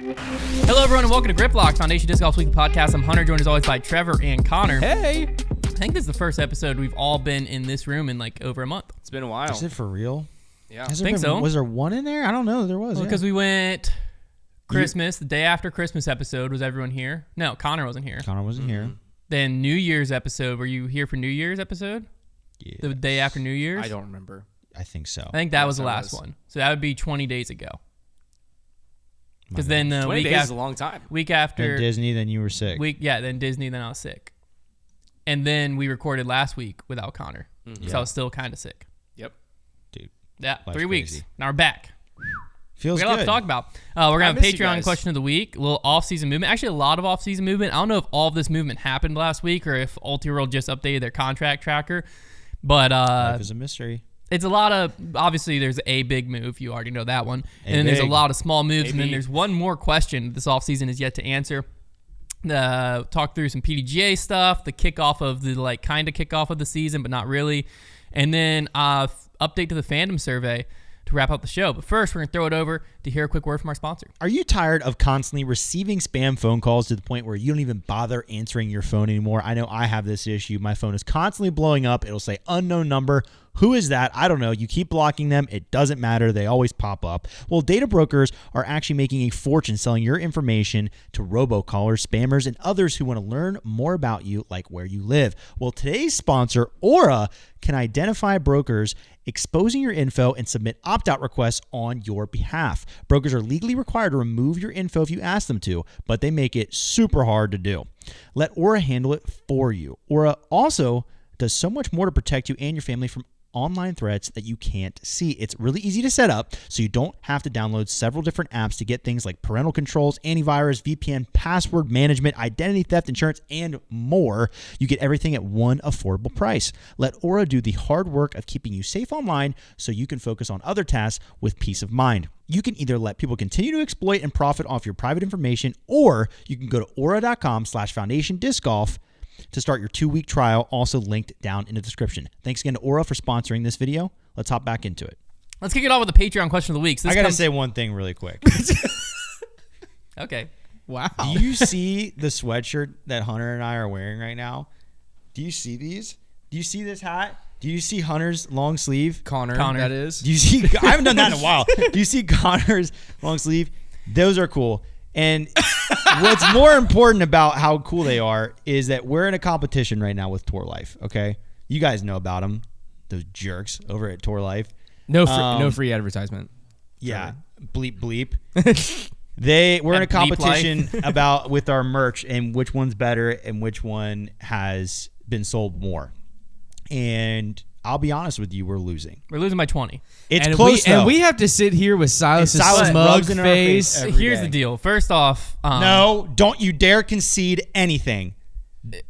Hello, everyone, and welcome to Grip Lock, Foundation Disc Golf Weekly Podcast. I'm Hunter, joined as always by Trevor and Konner. Hey! I think this is the first episode we've all been in this room in like over a month. It's been a while. Is it for real? Yeah. I think so. Was there one in there? I don't know. There was. Well, because we went Christmas, the day after Christmas episode. Was everyone here? No, Konner wasn't here. Konner wasn't here. Then New Year's episode. Were you here for New Year's episode? Yeah. The day after New Year's? I don't remember. I think so. I think that was the last one. So that would be 20 days ago. Because then the 20 week days after, is a long time. week after Then Disney, then you were sick. then Disney, then I was sick. And then we recorded last week without Konner. So I was still kind of sick. Yep. Dude. Yeah, Life's 3 weeks. crazy. Now we're back. Feels We got a lot good. to talk about. We're going to have miss a you Patreon guys. question of the week, a little off-season movement. Actually, a lot of off-season movement. I don't know if all of this movement happened last week or if Ultiworld just updated their contract tracker. But Life is a mystery. it's a lot of, obviously, there's a big move. You already know that one. And then there's a big. lot of small moves. And then big. there's one more question this offseason is yet to answer. Talk through some PDGA stuff, the kickoff of the, kind of kickoff of the season, but not really. And then update to the fandom survey to wrap up the show. But first, we're going to throw it over to hear a quick word from our sponsor. Are you tired of constantly receiving spam phone calls to the point where you don't even bother answering your phone anymore? I know I have this issue. My phone is constantly blowing up. It'll say unknown number. Who is that? I don't know. You keep blocking them. It doesn't matter. They always pop up. Well, data brokers are actually making a fortune selling your information to robocallers, spammers, and others who want to learn more about you, like where you live. Well, today's sponsor, Aura, can identify brokers exposing your info and submit opt-out requests on your behalf. Brokers are legally required to remove your info if you ask them to, but they make it super hard to do. Let Aura handle it for you. Aura also does so much more to protect you and your family from online threats that you can't see. It's really easy to set up, so you don't have to download several different apps to get things like parental controls, antivirus, VPN, password management, identity theft insurance, and more. You get everything at one affordable price. Let Aura do the hard work of keeping you safe online so you can focus on other tasks with peace of mind. You can either let people continue to exploit and profit off your private information, or you can go to aura.com/foundationdiscgolf to start your 2-week trial, also linked down in the description. Thanks again to Aura for sponsoring this video. Let's hop back into it. Let's kick it off with the Patreon question of the week. So this I got to comes- say one thing really quick. Okay. Wow. Do you see the sweatshirt that Hunter and I are wearing right now? Do you see these? Do you see this hat? Do you see Hunter's long sleeve? Konner, that is. Do you see? I haven't done that in a while. Do you see Connor's long sleeve? Those are cool. And what's more important about how cool they are is that we're in a competition right now with Tour Life. Okay, you guys know about them, those jerks over at Tour Life. No free advertisement. Yeah, bleep bleep. We're in a competition with our merch and which one's better and which one has been sold more. And I'll be honest with you, we're losing. We're losing by 20. It's close though. And we have to sit here with Silas's Silas smug rubs in our face face. every Here's day. the deal. First off, No, don't you dare concede anything.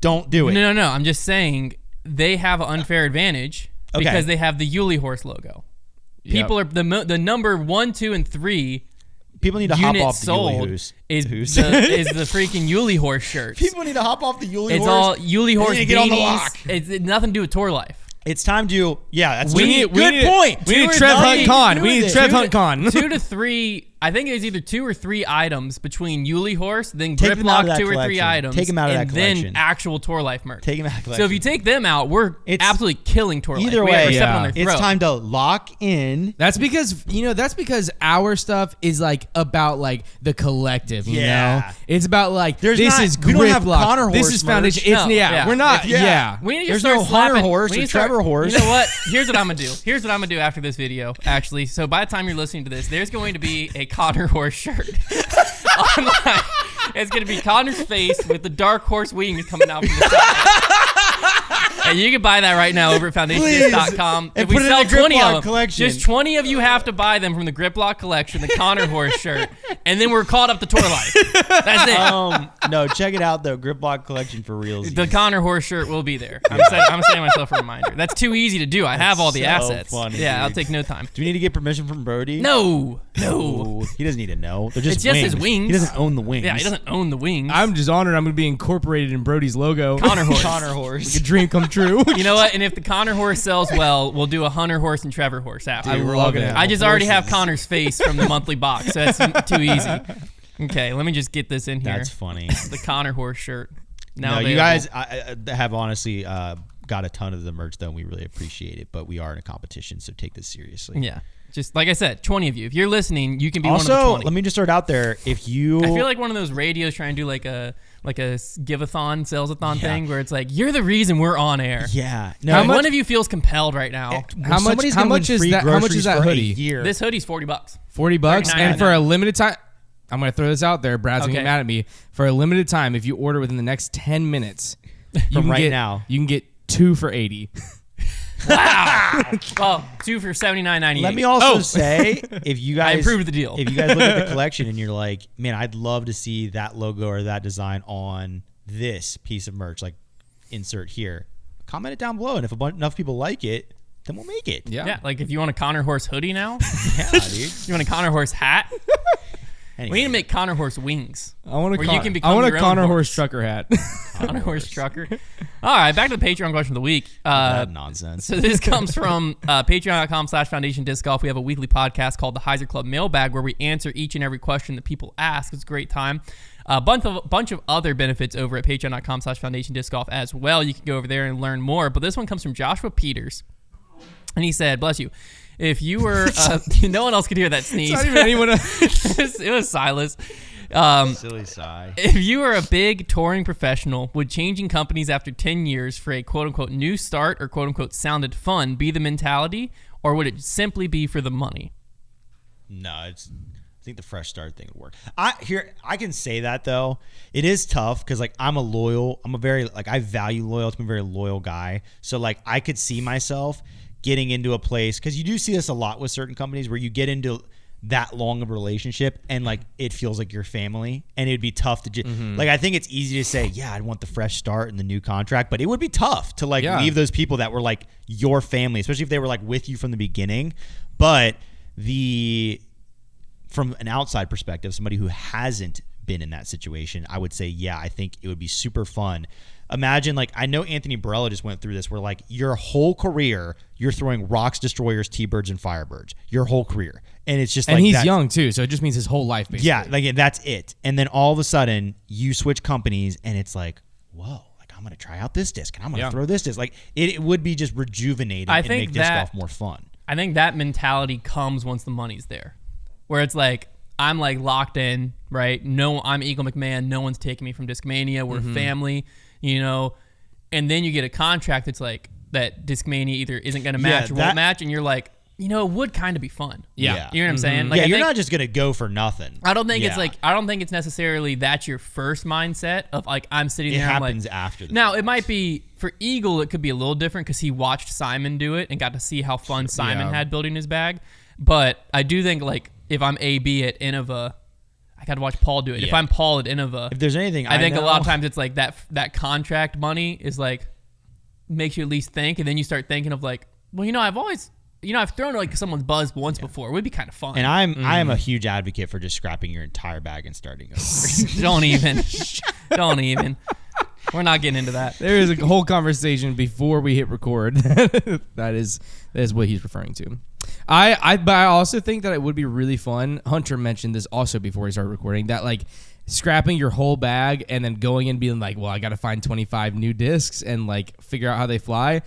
Don't do it. No. I'm just saying they have an unfair advantage because they have the Yuli horse logo. People are the number 1, 2, and 3 People need to hop units off the sold Yuli Hoos. is Hoos. the freaking Yuli horse shirts. People need to hop off the Yuli It's horse. all Yuli horse need to get on the beanies. lock. It's nothing to do with Tour Life. It's time to that's We good need- we need- point. We need Two or Trev three- Hunt Con. do We need this. Trev Hunt Con. 2 to 3. I think it was either 2 or 3 items between Yuli horse, then Take Grip them out of Lock, that 2 or 3 collection. items, Take them out of and that then collection. actual Tour Life merch. Take them out of the So if you collection. take them out, we're It's- absolutely killing Tour Life. Either We're way, stepping on their it's throat. time to lock in. That's because our stuff is about the collective, you Yeah. know? It's about There's this not- is we don't Grip have Lock. Konner This horse is Foundation. merch. It's No, yeah. we're not. Yeah. We need to There's start no Hunter slapping- horse we need or to start- Trevor horse. You know what? Here's what I'm gonna do. Here's what I'm gonna do after this video. Actually, so by the time you're listening to this, there's going to be a Konner horse shirt online. It's gonna be Connor's face with the dark horse wings coming out from the side. And you can buy that right now over at foundationdisc.com. And If we put it in sell the Grip 20 Lock of them, collection. just 20 of you have to buy them from the Grip Lock collection, the Konner horse shirt, and then we're caught up to Tour Life. That's it. No, check it out though. Grip Lock collection for reals. The Konner horse shirt will be there. I'm setting myself a reminder. That's too easy to do. I have all the so assets. funny, Yeah, I'll dude. take no time. Do we need to get permission from Brody? No. Ooh, he doesn't need to know. They're just It's just his wings. wings. He doesn't own the wings. Yeah, he doesn't own the wings. I'm just honored I'm going to be incorporated in Brody's logo. Konner horse. Konner horse. A dream come true. You know what? And if the Konner horse sells well, we'll do a Hunter horse and Trevor horse after. I love it. I just already have Connor's face from the monthly box, so that's too easy. Okay, let me just get this in here. That's funny. The Konner horse shirt. Now No, available. you guys I have honestly got a ton of the merch though, and we really appreciate it. But we are in a competition, so take this seriously. Yeah. Just like I said, 20 of you. If you're listening, you can be Also, one of the 20. let me just start out there. If you, I feel like one of those radios trying to do like a give-a-thon, sales-a-thon thing where it's like, you're the reason we're on air. yeah, No, one of you feels compelled right now. How much is that? How much is that hoodie? This hoodie's $40. $40, and for a limited time. I'm gonna throw this out there. Brad's gonna Okay. get mad at me. For a limited time, if you order within the next 10 minutes, From right now. you can get 2 for $80. Wow. Well, 2 for $79.98. Let me also say, if you guys I improved the deal. If you guys look at the collection and you're like, man, I'd love to see that logo or that design on this piece of merch, like insert here, comment it down below, and if enough people like it, then we'll make it. Yeah, like if you want a Konner horse hoodie now, Yeah, dude. you want a Konner horse hat. Anyway. We need to make Konner horse wings. I want Where you can become I want a your own Konner horse. horse trucker hat. Konner horse trucker. All right, back to the Patreon question of the week. That nonsense. So this comes from patreon.com/Foundation Disc Golf. We have a weekly podcast called the Heiser Club Mailbag where we answer each and every question that people ask. It's a great time. A bunch of other benefits over at patreon.com/Foundation Disc Golf as well. You can go over there and learn more. But this one comes from Joshua Peters. And he said, bless you, if you were, no one else could hear that sneeze. Not even anyone else. It was Silas. Silly sigh. If you were a big touring professional, would changing companies after 10 years for a quote-unquote new start or quote-unquote sounded fun be the mentality, or would it simply be for the money? No, I think the fresh start thing would work. I can say that though. It is tough because like I value loyalty. I'm a very loyal guy. So like I could see myself getting into a place, because you do see this a lot with certain companies where you get into that long of a relationship and like it feels like your family, and it'd be tough to like, I think it's easy to say, yeah, I'd want the fresh start and the new contract, but it would be tough to like leave those people that were like your family, especially if they were like with you from the beginning. But from an outside perspective, somebody who hasn't been in that situation, I would say, yeah, I think it would be super fun. Imagine, like, I know Anthony Barella just went through this where, like, your whole career, you're throwing rocks, destroyers, T-birds, and firebirds. Your whole career. And it's just and like, he's young too, so it just means his whole life, basically. yeah, like, that's it. And then all of a sudden, you switch companies, and it's like, whoa, like, I'm going to try out this disc, and I'm going to throw this disc. Like, it would be just rejuvenating and make disc golf more fun. I think that mentality comes once the money's there, where it's like, I'm like locked in, right? No, I'm Eagle McMahon. No one's taking me from Discmania. We're family, you know. And then you get a contract that's like that Discmania either isn't going to match or won't match, and you're like, you know, it would kind of be fun. Yeah. You know what I'm saying? Like, Yeah, I you're think, not just going to go for nothing. I don't think it's like, I don't think it's necessarily that's your first mindset of like, I'm sitting there. It happens I'm like, after the now, it might be for Eagle, it could be a little different because he watched Simon do it and got to see how fun Simon had building his bag. But I do think, like, if I'm AB at Innova, I got to watch Paul do it. Yeah. If I'm Paul at Innova, If there's anything I think know, a lot of times it's like that contract money is like, makes you at least think. And then you start thinking of like, well, you know, I've thrown like someone's buzz once before. It would be kind of fun. And I am a huge advocate for just scrapping your entire bag and starting over. Don't even. We're not getting into that. There is a whole conversation before we hit record. that is what he's referring to. But I also think that it would be really fun. Hunter mentioned this also before he started recording, that like scrapping your whole bag and then going and being like, well, I got to find 25 new discs and like figure out how they fly.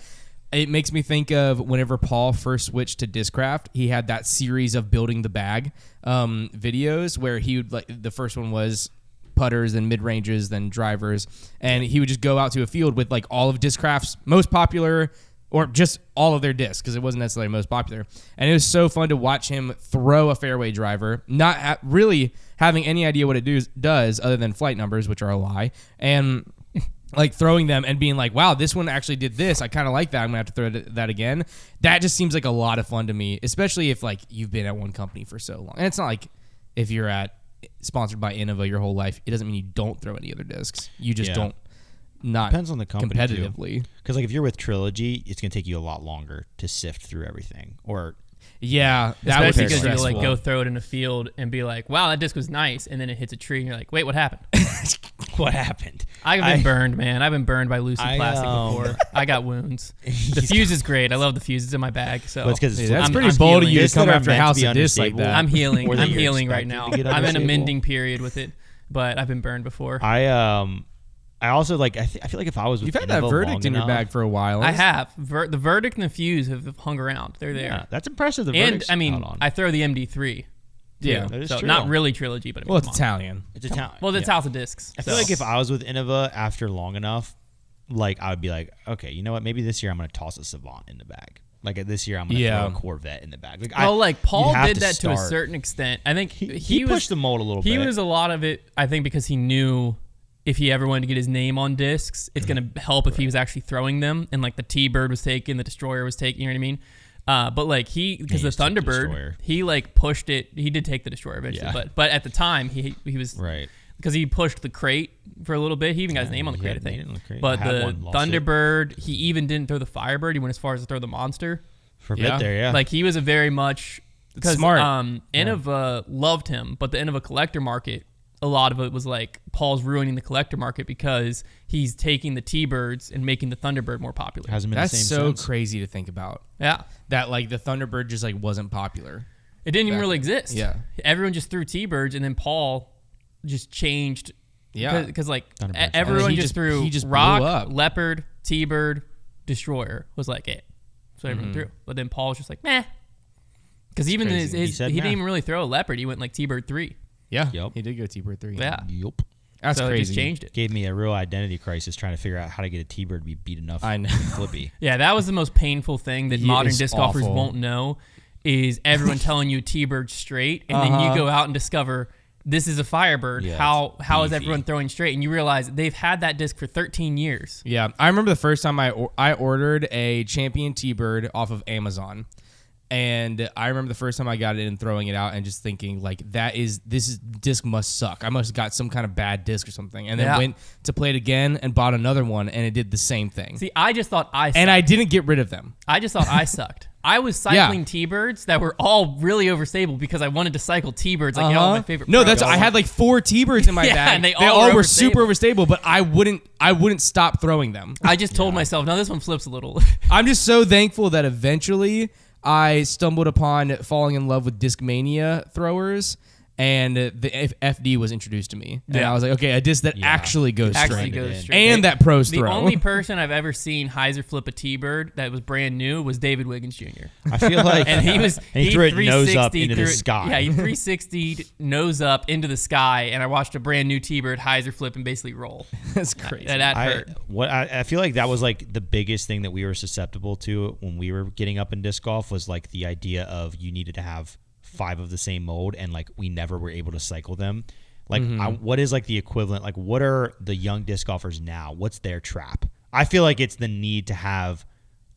It makes me think of whenever Paul first switched to Discraft, he had that series of building the bag videos where he would, like, the first one was putters, then mid-ranges, then drivers, and he would just go out to a field with like all of Discraft's most popular, or just all of their discs, because it wasn't necessarily most popular. And it was so fun to watch him throw a fairway driver, not really having any idea what it does other than flight numbers, which are a lie, and like throwing them and being like, wow, this one actually did this. I kind of like that. I'm going to have to throw that again. That just seems like a lot of fun to me, especially if like you've been at one company for so long. And it's not like if you're sponsored by Innova your whole life, it doesn't mean you don't throw any other discs. You just don't. Not depends on the company competitively. Because like if you're with Trilogy, it's going to take you a lot longer to sift through everything. Or Yeah, that would Especially be because you stressful. like go throw it in a field and be like, "Wow, that disc was nice," and then it hits a tree and you're like, "Wait, what happened?" What happened? I've been burned, man. I've been burned by lucid plastic before. I got wounds. The fuse is great. I love the fuses in my bag. So Well, it's That's I'm pretty bold of healing. you to Discs come that are after a meant to house be of discs like unstable. that. I'm healing. Or that I'm you're healing right expected now. to get I'm in a unstable. mending period with it, but I've been burned before. I also like. I feel like if I was with You've had that Innova verdict long in your enough- bag for a while. I have. The verdict and the fuse have hung around. They're there. Yeah, that's impressive. The And verdict's I mean, out on. I throw the MD3. Yeah. That is So true. not really trilogy, but I mean, Well, it's come on. Italian. It's Italian. Well, it's yeah. House of Discs. I feel like if I was with Innova after long enough, like I would be like, okay, you know what? Maybe this year I'm going to toss a Savant in the bag. Like this year I'm going to Yeah. throw a Corvette in the bag. Like, well, like Paul you have did that to a start- certain extent. I think He was pushed the mold a little bit. He was a lot of it, I think, because he knew if he ever wanted to get his name on discs, it's going to help if he was actually throwing them. And like the T-Bird was taken, the Destroyer was taken, you know what I mean? But like because the just took the Thunderbird, Destroyer. he like pushed it. He did take the Destroyer eventually, Yeah. but at the time he was right. because he pushed the crate for a little bit. He even got his name on the he crate, I had think. name on the crate. But I had the one, lost it. Thunderbird, he even didn't throw the Firebird. He went as far as to throw the Monster. For a Yeah. bit there, yeah. Like he was a very much because smart. Innova loved him, but the Innova collector market, a lot of it was like Paul's ruining the collector market because he's taking the T-Birds and making the Thunderbird more popular. hasn't been That's the same so since. crazy to think about. Yeah, That like the Thunderbird just like wasn't popular. it didn't even really exist. Yeah. everyone just threw T-Birds, and then Paul just changed. Yeah. because like Thunderbirds. everyone He just just- threw he just blew Rock, up. Leopard, T-Bird, Destroyer was like it. So everyone Mm-hmm. threw, but then Paul was just like meh. Because even crazy. He said he didn't meh. even really throw a Leopard. He went like T-Bird 3. Yeah. Yep. He did go T-Bird 3. Yeah. Yup. That's so crazy. it just changed it. Gave me a real identity crisis trying to figure out how to get a T-Bird to be beat enough. I know. Flippy. Yeah, that was the most painful thing that It modern is disc golfers awful. won't know is everyone telling you T-Bird straight, and then you go out and discover this is a Firebird. Yeah, How is beefy. everyone throwing straight? And you realize they've had that disc for 13 years. Yeah, I remember the first time I ordered a Champion T-Bird off of Amazon, and I remember the first time I got it and throwing it out and just thinking like this disc must suck. I must have got some kind of bad disc or something, and then Yeah. went to play it again and bought another one, and it did the same thing. See, I just thought I sucked. And I didn't get rid of them. I just thought I sucked. I was cycling T-Birds that were all really overstable because I wanted to cycle T-Birds like all my favorite. No, pros. I had like 4 T-Birds in my Yeah, bag. and they they all all were were super overstable, but I wouldn't stop throwing them. I just told myself, no, this one flips a little. I'm just so thankful that eventually I stumbled upon falling in love with Discmania throwers, and the FD was introduced to me. And Yeah. I was like, okay, a disc that actually goes Actually straight. goes straight. And that pros The throw. only person I've ever seen Heiser flip a T-Bird that was brand new was David Wiggins Jr. I feel like, And he was and he threw it nose 360 up into the through- sky. Yeah, he 360'd nose up into the sky, and I watched a brand new T-Bird Heiser flip and basically roll. That's crazy. That hurt. I feel like that was like the biggest thing that we were susceptible to when we were getting up in disc golf was like the idea of you needed to have 5 of the same mold, and like we never were able to cycle them. Like what is like the equivalent? Like what are the young disc golfers now? What's their trap? I feel like it's the need to have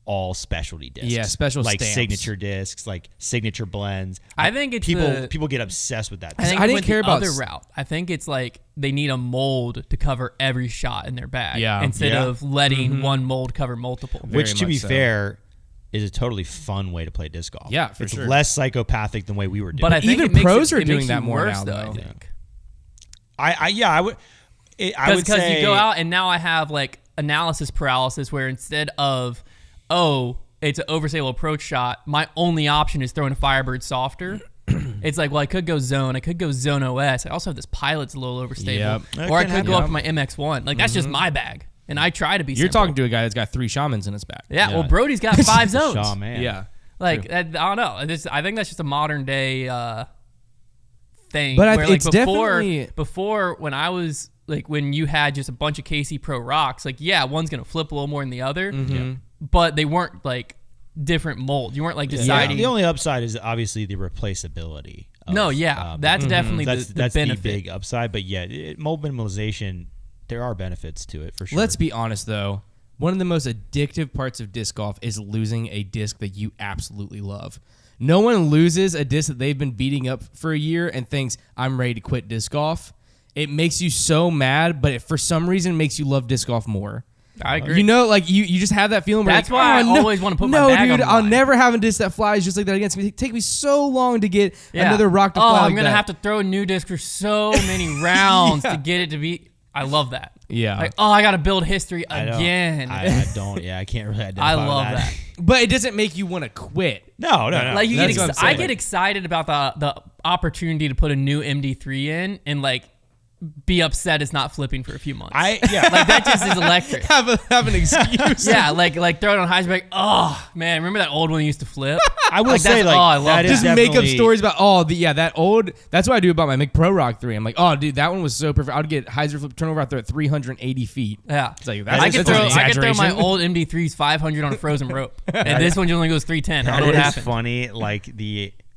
all specialty discs. Yeah, special like stamps. signature discs, like signature blends. I think it's people get obsessed with that. I think I didn't went care the about other route. I think it's like they need a mold to cover every shot in their bag, Yeah. instead Yeah. of letting one mold cover multiple. Which, to much be so. fair, is a totally fun way to play disc golf. Yeah, for it's sure. less psychopathic than the way we were doing. But I think Even it makes pros it are makes doing you that more worse, now, though, I though. think. I would Because say you go out and now I have like analysis paralysis where instead of, it's an overstable approach shot, my only option is throwing a Firebird softer. It's like, well, I could go zone. I could go zone OS. I also have this Pilot's a little overstable. Yep. That Or I can could go happen. up to my MX1. Like, that's just my bag. And I try to be You're simple. talking to a guy that's got 3 shamans in his bag. Yeah, well, Brody's got 5 zones. Shaw, man. Yeah. Like, I don't know. I think that's just a modern day thing. But where, it's like, definitely- before when I was like when you had just a bunch of KC Pro rocks, like one's gonna flip a little more than the other, but they weren't like different molds. You weren't like deciding. The only upside is obviously the replaceability. Of, that's definitely that's the the benefit. big upside. But mold minimalization, there are benefits to it for sure. Let's be honest, though. One of the most addictive parts of disc golf is losing a disc that you absolutely love. No one loses a disc that they've been beating up for a year and thinks, I'm ready to quit disc golf. It makes you so mad, but it for some reason makes you love disc golf more. I agree. You know, like you just have that feeling. That's where why like, I always want to put my no, bag dude, on the I'll line. never have a disc that flies just like that against me. It take me so long to get another rock to fly. I'm like gonna that. have to throw a new disc for so many rounds to get it to be. I love that. Yeah. Like, I got to build history again. I don't. Yeah, I can't really identify I with love that. But it doesn't make you want to quit. No. Like you That's get, what I'm saying. I get excited about the opportunity to put a new MD3 in and like be upset it's not flipping for a few months. Like that just is electric. Have an excuse. Yeah, like throw it on highs, like, oh man, remember that old one that used to flip? I will say, like, I love that that. is Just make up definitely- stories about that old. That's what I do about my McPro Rock 3. I'm like, oh dude, that one was so perfect. I'd get hyzer flip turnover out there at 380 feet. Yeah, It's like, I could that's an throw my exaggeration. old MD3s 500 on a frozen rope, and this one only goes 310. I don't know what That is happened. funny. Like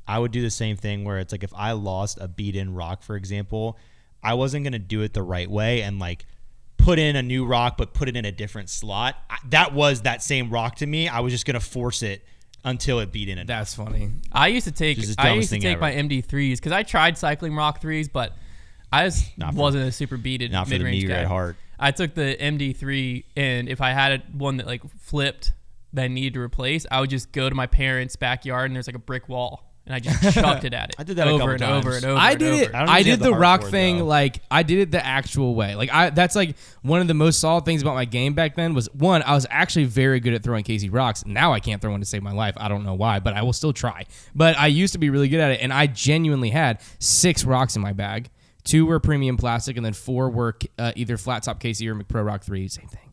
I would do the same thing where it's like if I lost a beat-in rock, for example, I wasn't gonna do it the right way and like put in a new rock, but put it in a different slot. That was that same rock to me. I was just gonna force it until it beat in enough. That's funny. I used to take Just the dumbest thing ever. my MD3s because I tried cycling Rock 3s, but I just wasn't a super beaded Not for the mid-range meager guy. at heart. I took the MD3, and if I had one that like flipped that I needed to replace, I would just go to my parents' backyard and there's like a brick wall, and I just chucked it at it. I did that a over couple and times. over and over. I and did over. it. I don't I usually did have the the heart rock for it, thing though. like I did it the actual way. Like that's like one of the most solid things about my game back then was one, I was actually very good at throwing KC rocks. Now I can't throw one to save my life. I don't know why, but I will still try. But I used to be really good at it, and I genuinely had 6 rocks in my bag. 2 were premium plastic, and then 4 were either flat top KC or McPro Rock 3, same thing.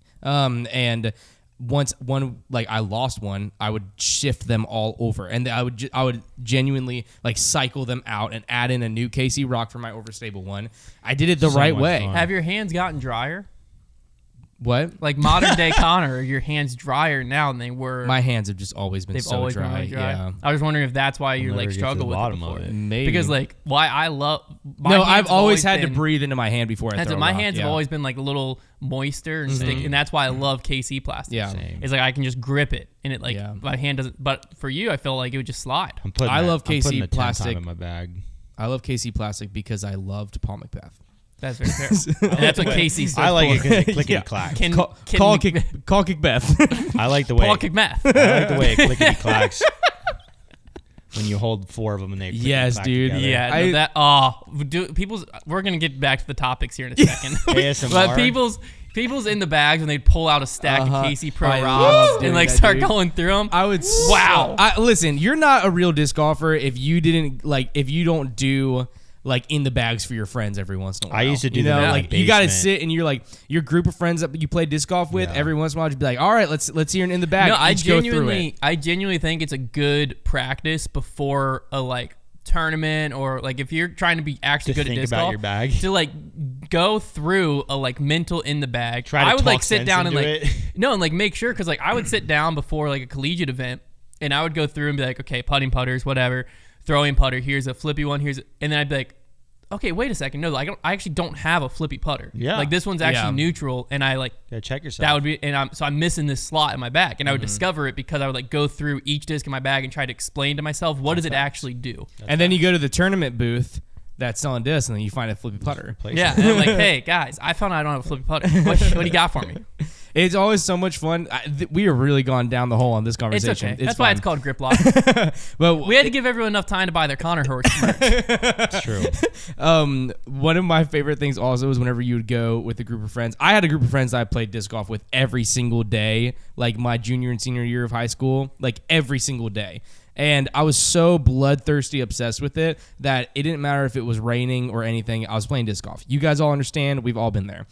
And once one, like I lost one, I would shift them all over, and I would genuinely like cycle them out and add in a new KC rock for my overstable one. I did it the So right much way. fun. Have your hands gotten drier? What? Like modern day Konner, are your hands drier now than they were? My hands have just always been They've so always dry. been really dry. Yeah. I was wondering if that's why you never like get to struggle the with bottom it of before. it. Maybe. Because like why I love my No, hands I've have always had to been- breathe into my hand before I That's throw what, a my rock. hands Yeah. have always been like a little moister and stick, and that's why I love KC plastic. Yeah. Same. It's like I can just grip it, and it like Yeah. my hand doesn't. But for you, I feel like it would just slide. I'm putting I that- love I'm putting KC the 10 plastic. time in my bag. I love KC plastic because I loved Paul McBeth. That's very fair. And that's what KC stands I like it for. because it clickety Yeah. clacks. Can, Call Kickbeth. I like the way Paul Kickmeth. I like the way it clickety clacks when you hold 4 of them and they clickety Yes, clack dude. together. Yeah, I- no, that we're gonna get back to the topics here in a second. ASMR. But people's in the bags when they pull out a stack of KC Pro I rocks love doing and like that, start dude. going through them. I would. Wow. Listen, you're not a real disc golfer if you don't do like in the bags for your friends every once in a while. I used to do you know, that in my like you got to basement. sit and you're like your group of friends that you play disc golf with Yeah. every once in a while. Just be like, all right, let's hear an in the bag. No, I Each go through it. genuinely think it's a good practice before a like tournament or like if you're trying to be actually To good at think disc about golf, your bag. to like go through a like mental in the bag. Try to I would like talk sit sense down and into like it. no and like make sure because like I would sit down before like a collegiate event and I would go through and be like, okay, putting putters, whatever, throwing putter. Here's a flippy one. And then I'd be like, okay, wait a second. No, I actually don't have a flippy putter. Yeah. Like this one's actually Yeah. neutral, and I like Yeah, check yourself. that would be, and I'm missing this slot in my bag, and I Mm-hmm. would discover it because I would like go through each disc in my bag and try to explain to myself what does it actually do. And then you go to the tournament booth that's selling discs, and then you find a flippy putter. Yeah, and I'm like, hey guys, I found out I don't have a flippy putter. What do you got for me? It's always so much fun. We are really gone down the hole on this It's conversation. okay. That's why it's called Grip Lock. But We had to give everyone enough time to buy their Konner horse merch. It's true. one of my favorite things also is whenever you would go with a group of friends. I had a group of friends that I played disc golf with every single day, like my junior and senior year of high school, like every single day. And I was so bloodthirsty obsessed with it that it didn't matter if it was raining or anything. I was playing disc golf. You guys all understand. We've all been there.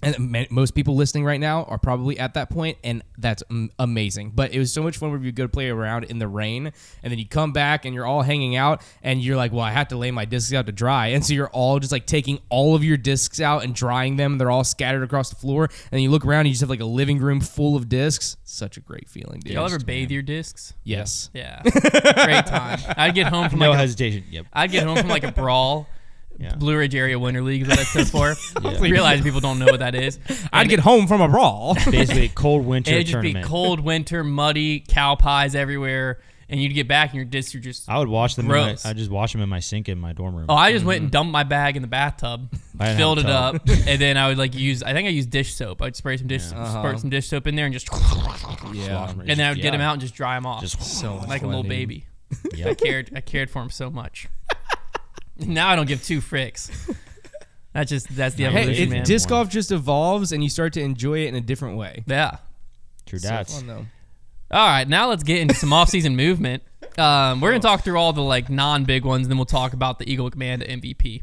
And most people listening right now are probably at that point, and that's amazing. But it was so much fun when you go to play around in the rain, and then you come back and you're all hanging out, and you're like, well, I have to lay my discs out to dry. And so you're all just like taking all of your discs out and drying them. They're all scattered across the floor. And then you look around and you just have like a living room full of discs. Such a great feeling, dude. Y'all ever bathe your discs? Yes. Yeah, great time. I'd get home from No like hesitation. Yep. I'd get home from like a brawl. Yeah. Blue Ridge Area Winter League is what that stood for. I realize people don't know what that is. I'd get home from a brawl. Basically, cold winter It'd just tournament. be cold winter, muddy, cow pies everywhere. and you'd get back and your discs are just I would wash them. gross. I just wash them in my sink in my dorm room. Oh, I just went and dumped my bag in the bathtub, filled it up, and then I would like use. I think I used dish soap. I'd spray some squirt some dish soap in there and just. Yeah. And then I would get them out and just dry them off, Just So like a little baby. Yep. I cared for him so much. Now I don't give two fricks. That's the evolution, Hey, man. disc golf just evolves, and you start to enjoy it in a different way. Yeah. True So that's. fun, though. All right, now let's get into some off-season movement. We're gonna talk through all the like non-big ones, and then we'll talk about the Eagle McMahon to MVP.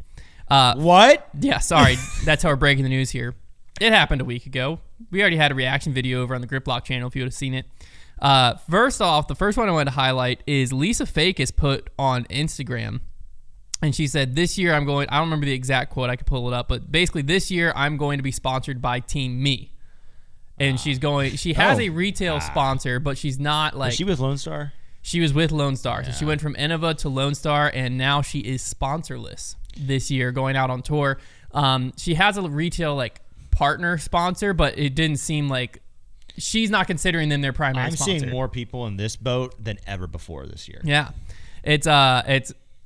What? Yeah, sorry, that's how we're breaking the news here. It happened a week ago. We already had a reaction video over on the Grip Block channel if you would have seen it. First off, the first one I wanted to highlight is Lisa Fakis put on Instagram, and she said, "This year I'm going." I don't remember the exact quote. I could pull it up, but basically, this year I'm going to be sponsored by Team Me. And she's going. She has a retail sponsor, but she's not like. Was she with Lone Star? She was with Lone Star. So she went from Innova to Lone Star, and now she is sponsorless this year, going out on tour. She has a retail like partner sponsor, but it didn't seem like she's not considering them their primary sponsor. I'm seeing more people in this boat than ever before this year. Yeah, it's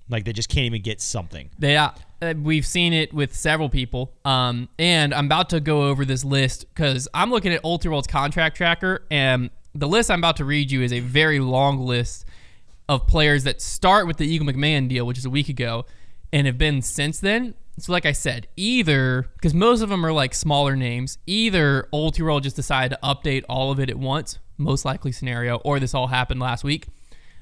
like they just can't even get something. We've seen it with several people. And I'm about to go over this list because I'm looking at Ultiworld's contract tracker, and the list I'm about to read you is a very long list of players that start with the Eagle McMahon deal, which is a week ago, and have been since then. So like I said, either, because most of them are like smaller names, either Ultiworld just decided to update all of it at once, most likely scenario, or this all happened last week.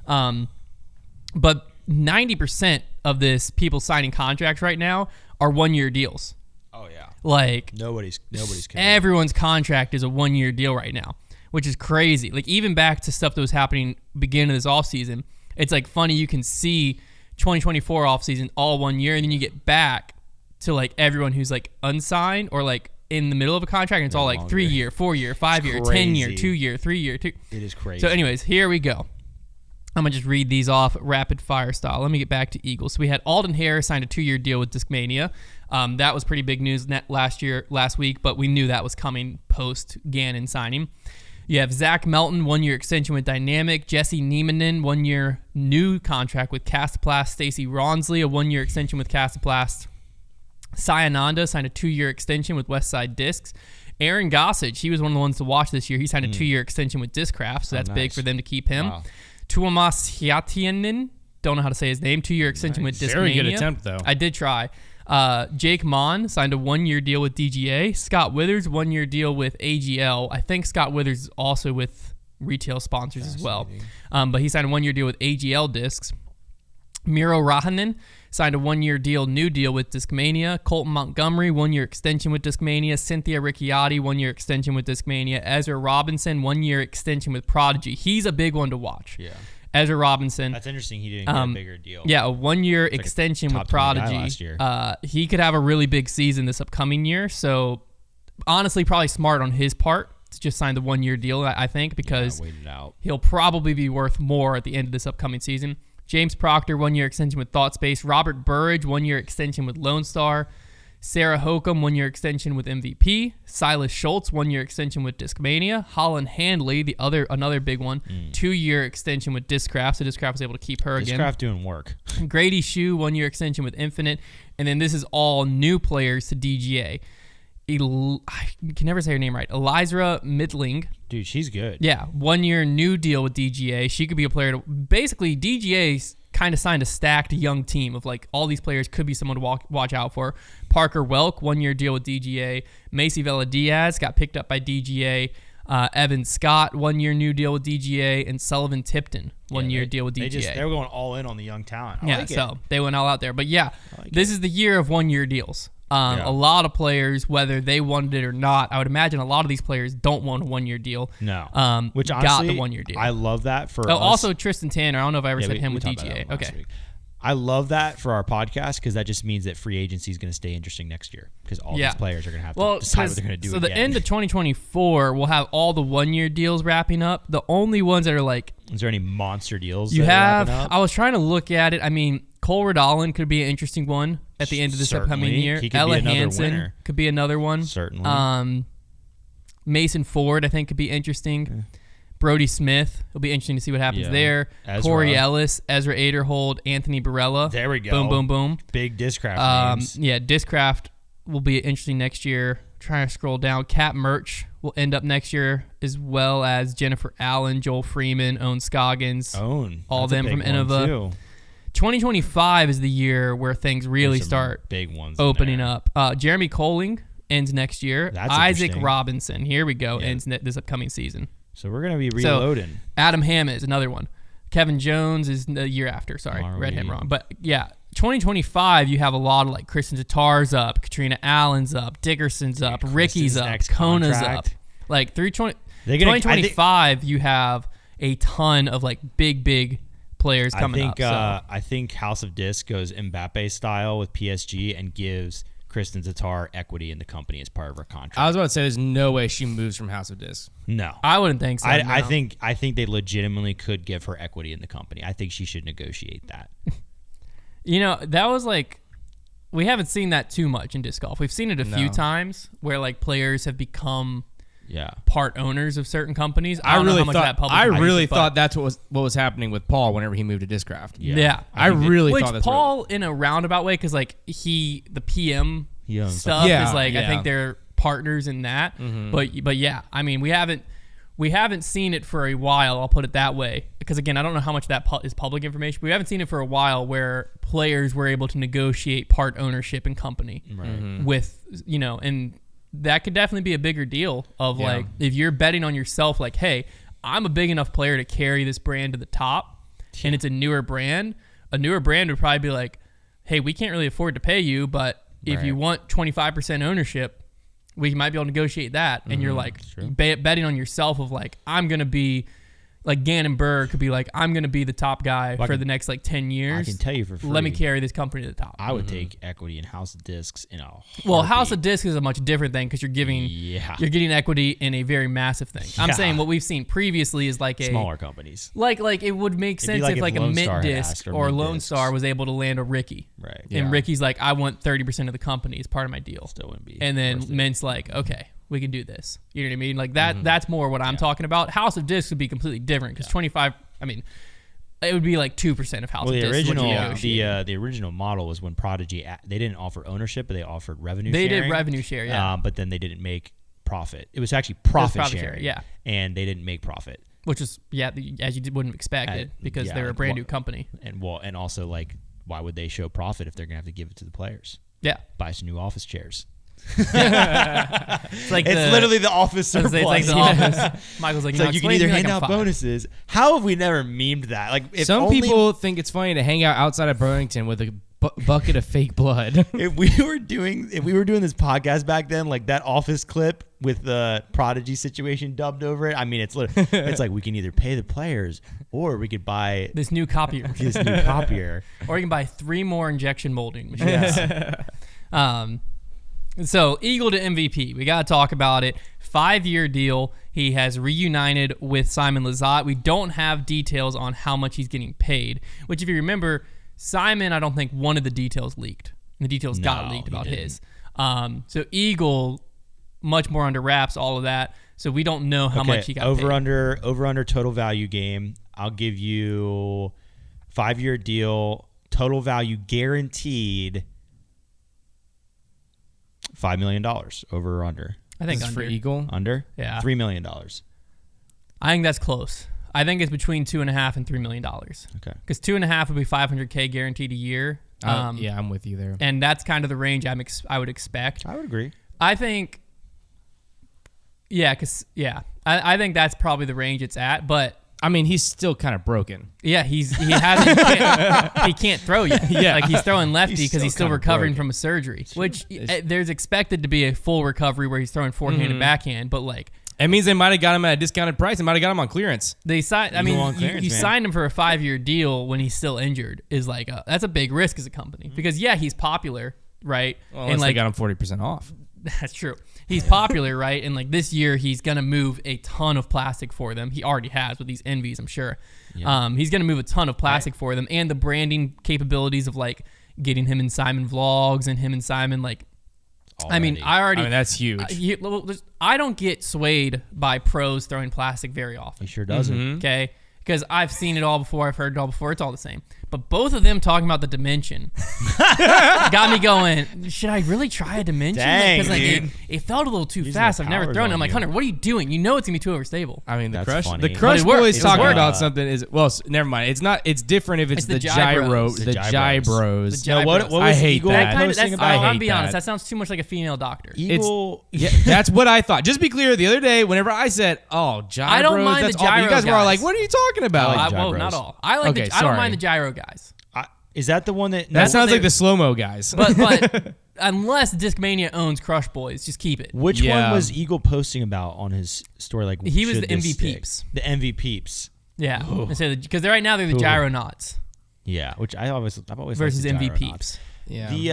But 90% of this people signing contracts right now are 1-year deals. Oh yeah. Like Nobody's committed. everyone's contract is a 1-year deal right now, which is crazy. Like even back to stuff that was happening beginning of this offseason, it's like funny you can see 2024 offseason all 1 year, and then you get back to like everyone who's like unsigned or like in the middle of a contract, and it's all like longer. 3-year, 4-year, 5-year, It's 10-year, crazy. 2-year, 3-year, 2. It is crazy. So anyways, here we go. I'm going to just read these off rapid fire style. Let me get back to Eagles. So we had Alden Harris signed a 2-year deal with Discmania. That was pretty big news last week, but we knew that was coming post Gannon signing. You have Zach Melton, 1-year extension with Dynamic. Jesse Niemanen, 1-year new contract with Castoplast. Stacy Ronsley, a 1-year extension with Castoplast. Sayananda signed a 2-year extension with Westside Discs. Aaron Gossage, he was one of the ones to watch this year. He signed a 2-year extension with Discraft, so that's big for them to keep him. Wow. Tuomas Hiatianen, don't know how to say his name, 2-year extension with Discmania. Very good attempt, though. I did try. Jake Mon signed a 1-year deal with DGA. Scott Withers, 1-year deal with AGL. I think Scott Withers is also with retail sponsors as well. But he signed a 1-year deal with AGL Discs. Miro Rahanen signed a 1-year new deal with Discmania. Colton Montgomery, 1-year extension with Discmania. Cynthia Ricciardi, 1-year extension with Discmania. Ezra Robinson, 1-year extension with Prodigy. He's a big one to watch. Yeah. Ezra Robinson. That's interesting. He didn't get a bigger deal. Yeah, a 1-year extension with top 20 guy Prodigy. last year. He could have a really big season this upcoming year. So, honestly, probably smart on his part to just sign the 1-year deal, I think, because wait it out. he'll probably be worth more at the end of this upcoming season. James Proctor, 1-year extension with ThoughtSpace. Robert Burridge, 1-year extension with Lone Star. Sarah Hokum, 1-year extension with MVP. Silas Schultz, 1-year extension with Discmania. Holland Handley, another big one, 2-year extension with Discraft. So Discraft was able to keep her again. Discraft doing work. Grady Shue, 1-year extension with Infinite. And then this is all new players to DGA. I can never say her name right. Elizra Midling. Dude, she's good. Yeah, 1-year new deal with DGA. She could be a player. Basically, DGA kind of signed a stacked young team of like all these players could be someone to watch out for. Parker Welk, 1-year deal with DGA. Macy Vela Diaz got picked up by DGA. Evan Scott, 1-year new deal with DGA. And Sullivan Tipton, 1-year deal with DGA. They were going all in on the young talent. I like so it. they went all out there. But yeah, this is the year of 1-year deals. A lot of players, whether they wanted it or not, I would imagine a lot of these players don't want a 1-year deal. No. Which got honestly, the 1-year deal. I love that for us. Also, Tristan Tanner. I don't know if I ever said him we with talked about DGA. that last Okay. week. I love that for our podcast because that just means that free agency is going to stay interesting next year because all these players are going to have to decide what they're going to do. So again. the end of 2024, we'll have all the 1-year deals wrapping up. The only ones that are like, is there any monster deals? you that are have? wrapping up? I was trying to look at it. I mean, Cole Redolin could be an interesting one at the end of this upcoming year. He could Ella be another Hansen winner. could be another one. Certainly. Mason Ford, I think, could be interesting. Brody Smith. It'll be interesting to see what happens there. Ezra. Corey Ellis, Ezra Aderhold, Anthony Barella. There we go. Boom, boom, boom. Big Discraft names. Yeah, Discraft will be interesting next year. Trying to scroll down. Cat Merch will end up next year, as well as Jennifer Allen, Joel Freeman, Owen Scoggins. All them from Innova. 2025 is the year where things really start big ones opening up. Jeremy Colling ends next year. That's Isaac interesting. Robinson, here we go, ends this upcoming season. So we're going to be reloading. So, Adam Hammett is another one. Kevin Jones is the year after. Sorry, read him wrong. But yeah, 2025, you have a lot of like Kristen Tatar's up, Katrina Allen's up, Dickerson's up, Ricky's up, Kona's up. Like through 2025, you have a ton of like big players coming up. I think House of Disc goes Mbappe style with PSG and gives Kristen Tatar equity in the company as part of her contract. I was about to say, there's no way she moves from House of Disc. No, I wouldn't think so. I think they legitimately could give her equity in the company. I think she should negotiate that. That was like, we haven't seen that too much in disc golf. We've seen it a few times where like players have become part owners of certain companies. I really thought that's what was happening with Paul whenever he moved to Discraft. Yeah. I really thought that's Paul in a roundabout way, because like the PM stuff is like, I think they're partners in that. Mm-hmm. But yeah, I mean, we haven't seen it for a while. I'll put it that way, because again, I don't know how much that is public information. But we haven't seen it for a while where players were able to negotiate part ownership in company with and that could definitely be a bigger deal of like, if you're betting on yourself, like, hey, I'm a big enough player to carry this brand to the top, and it's a newer brand would probably be like, hey, we can't really afford to pay you, but if you want 25% ownership, we might be able to negotiate that. And you're like betting on yourself of like, I'm going to be like Gannon Berg could be like, I'm going to be the top guy for the next like 10 years. I can tell you for free. Let me carry this company to the top. I would take equity in House of Discs in a heartbeat. Well, House of Discs is a much different thing, because you're getting equity in a very massive thing. I'm saying what we've seen previously is like smaller companies. Like it would make sense if like a Mint Disc or Lone Star was able to land a Ricky. Right. And Ricky's like, I want 30% of the company as part of my deal. Still wouldn't be. And then Mint's like, okay, we can do this. You know what I mean? Like that. That's more what I'm talking about. House of Discs would be completely different, because 25. I mean, it would be like 2% of House of Discs. The original model was when Prodigy they didn't offer ownership, but they offered revenue. They sharing. did revenue share, yeah. But then they didn't make profit. It was actually profit sharing, yeah. And they didn't make profit. Which is as you wouldn't expect it, because they're a brand new company. And also like, why would they show profit if they're gonna have to give it to the players? Yeah, buy some new office chairs. It's literally the office surplus. It's like the office. Michael's like, you can either hand out bonuses. How have we never memed that? Like, if some people think it's funny to hang out outside of Burlington with a bucket of fake blood. If we were doing this podcast back then, like that office clip with the Prodigy situation dubbed over it, I mean, it's like we can either pay the players or we could buy this new copier, or you can buy 3 more injection molding machines. So Eagle to MVP, we got to talk about it. 5-year deal. He has reunited with Simon Lizotte. We don't have details on how much he's getting paid, which, if you remember, Simon, I don't think one of the details leaked. The details got leaked about his. So Eagle, much more under wraps, all of that. So we don't know how much he got paid. Over under total value game. I'll give you 5-year deal, total value guaranteed $5 million. Over or under? I think this under. For Eagle? Under? Yeah. $3 million. I think that's close. I think it's between $2.5 and $3 million. Okay. Because $2.5 would be $500K guaranteed a year. Yeah, I'm with you there. And that's kind of the range I would expect. I would agree. I think, I think that's probably the range it's at. But I mean, he's still kind of broken. Yeah, he can't throw yet. Yeah, like he's throwing lefty because he's still recovering from a surgery. Which there's expected to be a full recovery where he's throwing forehand and backhand, but like. It means they might have got him at a discounted price. They might have got him on clearance. They signed. I mean, you signed him for a 5-year deal when he's still injured. Is like that's a big risk as a company because he's popular, right? Well, and like they got him 40% off. That's true. He's popular, right? And like this year, he's gonna move a ton of plastic for them. He already has with these envies, I'm sure. Yeah. He's gonna move a ton of plastic for them, and the branding capabilities of like getting him in Simon vlogs and him and Simon like already. I mean, I mean, that's huge. I don't get swayed by pros throwing plastic very often. He sure doesn't. Mm-hmm. Okay, because I've seen it all before. I've heard it all before. It's all the same. But both of them talking about the dimension got me going, should I really try a dimension? Dang, Because dude. it felt a little too Using fast. the I've never powers thrown it. on I'm like, you. Hunter, what are you doing? You know it's going to be too overstable. I mean, the That's Crush, funny. the But Crush it works. Boys It's talking working. about something is never mind. It's not. It's different if it's It's the the gyro, gybros. the The gybros. gybros. The No, what gybros. was I hate Eagle that. posting about? I I'll hate be honest. that. That sounds too much like a female doctor. Eagle. Yeah, that's what I thought. Just be clear. The other day, whenever I said, "Oh, gyros," I don't mind that's the all, you gyro guys were guys. like, "What are you talking about?" I like Well, gyros. not all. I like. Okay, I don't sorry. mind the gyro guys. Is that the one that? that sounds they- like the slow mo guys. But unless Discmania owns Crush Boys, just keep it. Which Yeah. one was Eagle posting about on his story? Like He was should the this MV stick? peeps. The MV peeps. Yeah, because right now they're the gyronauts Yeah, which I've always versus liked the MV gyronauts. peeps. yeah, The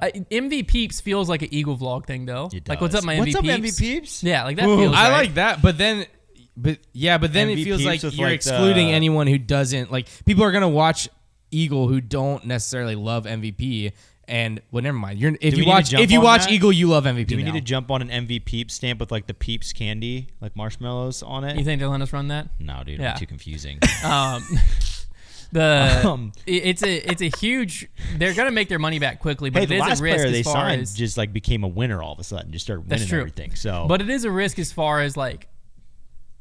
it's whatever. MV peeps feels like an Eagle vlog thing though. It Like, what's does. up, my What's MV up, peeps? MV peeps? Yeah, like that Ooh, feels. I right. like that, but then it MV feels like peeps with, you're like, excluding the- anyone who doesn't like. People are gonna watch Eagle who don't necessarily love MVP. And well, never mind. If we you need to watch jump on that? Eagle, you love MVP. Do we now. need to jump on an MV peeps stamp with like the peeps candy, like marshmallows on it? You think they'll let us run that? No, dude, Yeah. it'd be too confusing. It's a huge. They're gonna make their money back quickly, but Hey, it the is last a risk player they as far signed as. just like became a winner all of a sudden, just started That's winning true. everything. So, But it is a risk as far as like,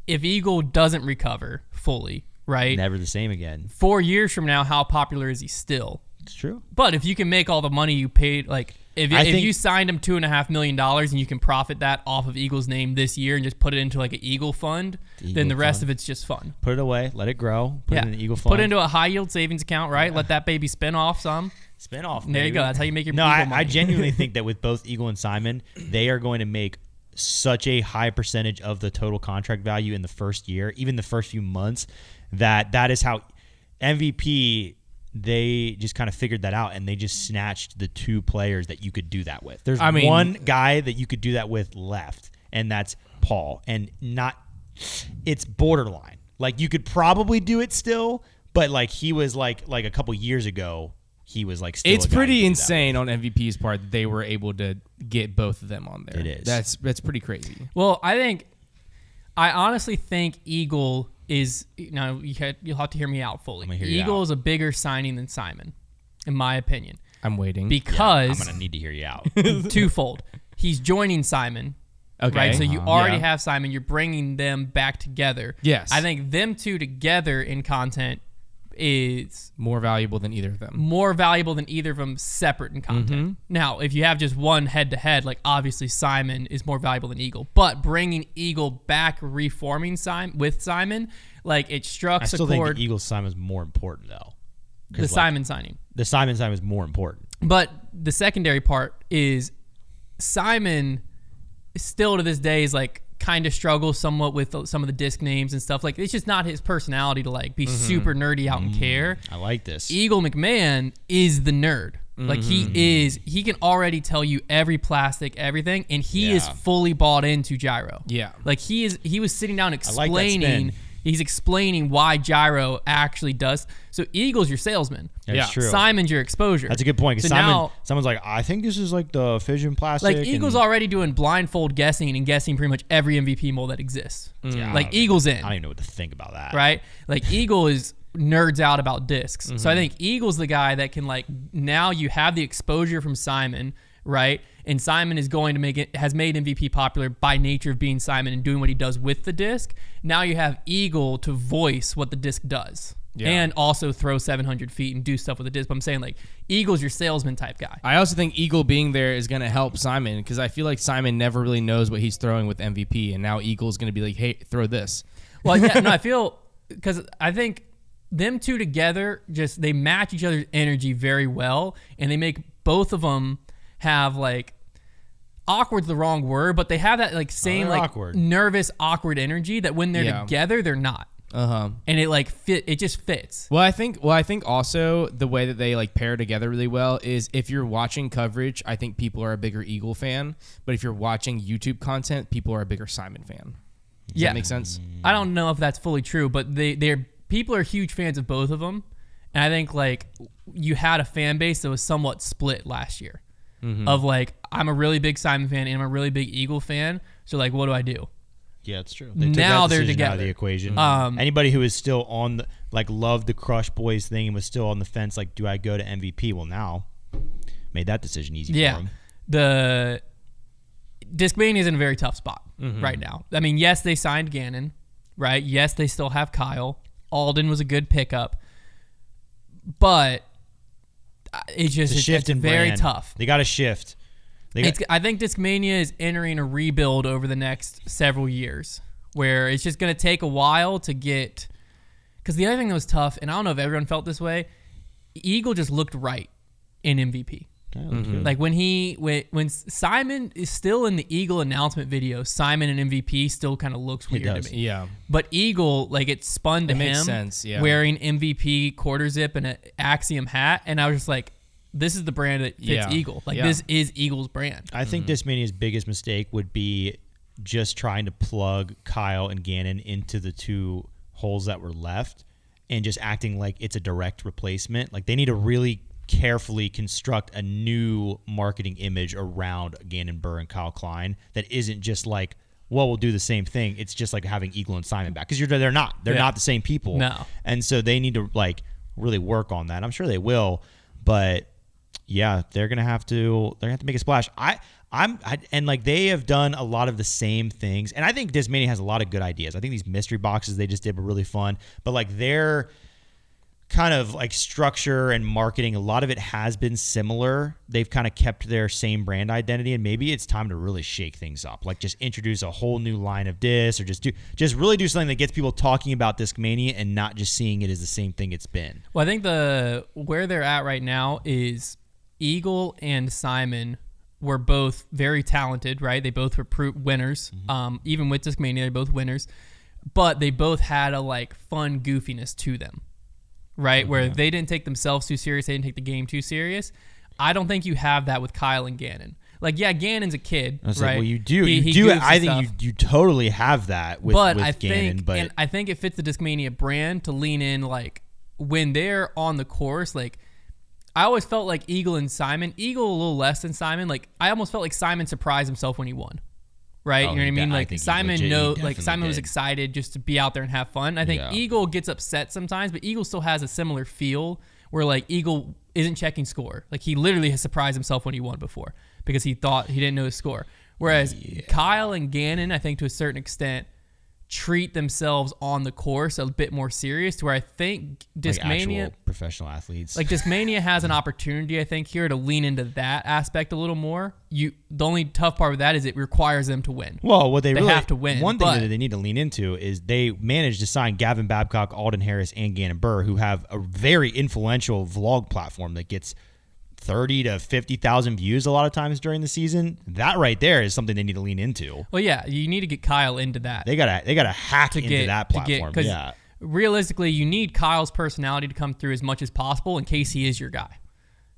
if Eagle doesn't recover fully, right? never the same again. 4 years from now, how popular is he still? It's true. But if you can make all the money you paid, like if I if think- you signed him $2.5 million and you can profit that off of Eagle's name this year and just put it into like an Eagle fund, then Eagle the rest fund. of it's just fun. Put it away, let it grow. Put it in an Eagle fund. Put it into a high yield savings account, right? Let that baby spin off some. spin off. There you go. That's how you make your No, Eagle I money. genuinely think that with both Eagle and Simon, they are going to make such a high percentage of the total contract value in the first year, even the first few months, that is how MVP. They just kind of figured that out, and they just snatched the two players that you could do that with. There's one guy that you could do that with left, and that's Paul. And it's borderline. Like you could probably do it still, but like he was like a couple years ago, he was like still. It's a guy you pretty could do that insane on MVP's part that they were able to get both of them on there. It is. That's pretty crazy. Well, I honestly think Eagle is, now you'll have to hear me out fully. gonna hear you Eagle out. is a bigger signing than Simon, in my opinion, I'm waiting. with. because I'm gonna need to hear you out. twofold. He's joining Simon. Okay. Right, so you already Yeah. have Simon. You're bringing them back together. Yes. I think them two together in content is More valuable than either of them. more valuable than either of them separate in content. Now, if you have just one head-to-head, like obviously Simon is more valuable than Eagle. But bringing Eagle back, reforming Simon, like it struck I a still think chord. the Eagles Simon is more important though. 'Cause, The like, Simon signing. The Simon is more important. But the secondary part is Simon still to this day is like kind of struggles somewhat with some of the disc names and stuff. Like it's just not his personality to like be super nerdy out and care. I like this. Eagle McMahon is the nerd. Like he can already tell you every plastic, everything, and he is Yeah. fully bought into gyro. Yeah. Like he was sitting down like that explaining. spin. He's explaining why gyro actually does. So Eagle's your salesman. That's Yeah. true. Simon's your exposure. That's a good point. Because So now, someone's like, I think this is like the fission plastic. like Eagle's and- already doing blindfold guessing and guessing pretty much every MVP mold that exists. Yeah, Like Eagle's in. I don't even know what to think about that. Right? Like Eagle is nerds out about discs. So Mm-hmm. I think Eagle's the guy that can like, now you have the exposure from Simon, right? And Simon is going to has made MVP popular by nature of being Simon and doing what he does with the disc. Now you have Eagle to voice what the disc does. Yeah. And also throw 700 feet and do stuff with the disc. But I'm saying like Eagle's your salesman type guy. I also think Eagle being there is going to help Simon because I feel like Simon never really knows what he's throwing with MVP, and now Eagle's going to be like, hey, throw this. Well, yeah, no, I feel because I think them two together just they match each other's energy very well, and they make both of them have like awkward's the wrong word, but they have that like same they're like awkward. nervous awkward energy that when they're Yeah. together they're not, Uh-huh. and it like it just fits. Well, I think also the way that they like pair together really well is if you're watching coverage, I think people are a bigger Eagle fan, but if you're watching YouTube content, people are a bigger Simon fan. Does Yeah. that make sense? I don't know if that's fully true, but they're people are huge fans of both of them, and I think like you had a fan base that was somewhat split last year. of like, I'm a really big Simon fan and I'm a really big Eagle fan. So like, what do I do? Yeah, it's true. Now they're out together. of the equation. Anybody who is still on the, like, loved the Crush Boys thing and was still on the fence, like, do I go to MVP? Well, now made that decision easy for him. The Discmania is in a very tough spot right now. I mean, yes, they signed Gannon, right? Yes, they still have Kyle. Alden was a good pickup, but it's just shift in very brand. tough. They got to shift. I think Discmania is entering a rebuild over the next several years, where it's just going to take a while to get. Because the other thing that was tough, and I don't know if everyone felt this way, Eagle just looked right in MVP. Like when Simon is still in the Eagle announcement video, Simon and MVP still kind of looks weird to me. Yeah. But Eagle, like, it spun to him makes sense, yeah. wearing MVP quarter zip and an Axiom hat, and I was just like, this is the brand that fits Eagle. Like, this is Eagle's brand. I think Discmania's biggest mistake would be just trying to plug Kyle and Gannon into the two holes that were left and just acting like it's a direct replacement. Like, they need to really carefully construct a new marketing image around Gannon Burr and Kyle Klein that isn't just like, well, we'll do the same thing. It's just like having Eagle and Simon back, because they're not the same people. No. And so they need to, like, really work on that. I'm sure they will, but yeah, they're gonna have to make a splash. And like, they have done a lot of the same things, and I think Discmania has a lot of good ideas. I think these mystery boxes they just did were really fun, but like, their kind of like structure and marketing, a lot of it has been similar. They've kind of kept their same brand identity, and maybe it's time to really shake things up. Like, just introduce a whole new line of disc, or just really do something that gets people talking about Discmania and not just seeing it as the same thing it's been. Well, I think where they're at right now is Eagle and Simon were both very talented, right? They both were winners. Even with Discmania, they're both winners, but they both had a like fun goofiness to them, right? Where they didn't take themselves too serious, they didn't take the game too serious. I don't think you have that with Kyle and Gannon. Like, yeah, Gannon's a kid, I was right? like, well, you do. He do. goofs I and think stuff. you totally have that with Gannon. And I think it fits the Discmania brand to lean in, like, when they're on the course, like, I always felt like Eagle and Simon, Eagle a little less than Simon. Like, I almost felt like Simon surprised himself when he won. Right? You know what I mean? Like, Simon Simon was excited just to be out there and have fun. I think Eagle gets upset sometimes, but Eagle still has a similar feel where, like, Eagle isn't checking score. Like, he literally has surprised himself when he won before because he thought he didn't know his score. Whereas Kyle and Gannon, I think to a certain extent, treat themselves on the course a bit more serious, to where I think Discmania, like actual professional athletes, like Discmania has an opportunity, I think, here to lean into that aspect a little more. The only tough part with that is it requires them to win. Well, what they really have to win. One thing that they need to lean into is they managed to sign Gavin Babcock, Alden Harris, and Gannon Burr, who have a very influential vlog platform that gets 30 to 50,000 views a lot of times during the season. That right there is something they need to lean into. Well, yeah, you need to get Kyle into that. They gotta hack into that platform. Yeah. Realistically, you need Kyle's personality to come through as much as possible in case he is your guy.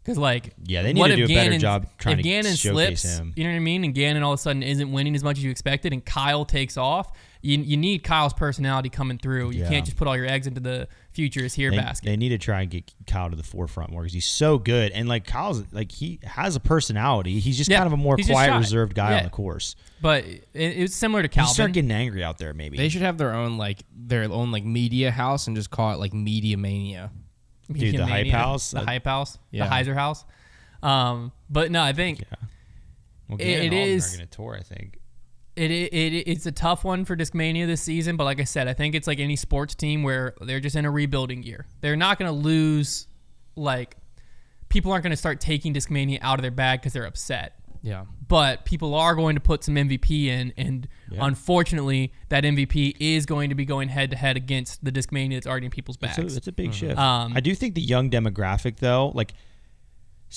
Because, like, they need to do a better job trying to showcase slips, him. You know what I mean? And Gannon all of a sudden isn't winning as much as you expected, and Kyle takes off. You need Kyle's personality coming through. You can't just put all your eggs into the future is here basket. They need to try and get Kyle to the forefront more because he's so good. And, like, Kyle's, like, he has a personality. He's just kind of a more quiet, reserved guy on the course. But it's similar to Calvin. You start getting angry out there, maybe. They should have their own media house and just call it, like, Media Mania. Dude, the Hype House? The Hype House. The Heiser House. But no, I think Well, it is are going to tour, I think. It's a tough one for Discmania this season, but like I said, I think it's like any sports team where they're just in a rebuilding year. They're not going to lose, like, people aren't going to start taking Discmania out of their bag because they're upset. Yeah. But people are going to put some MVP in, and unfortunately, that MVP is going to be going head-to-head against the Discmania that's already in people's bags. It's a big shift. I do think the young demographic, though, like,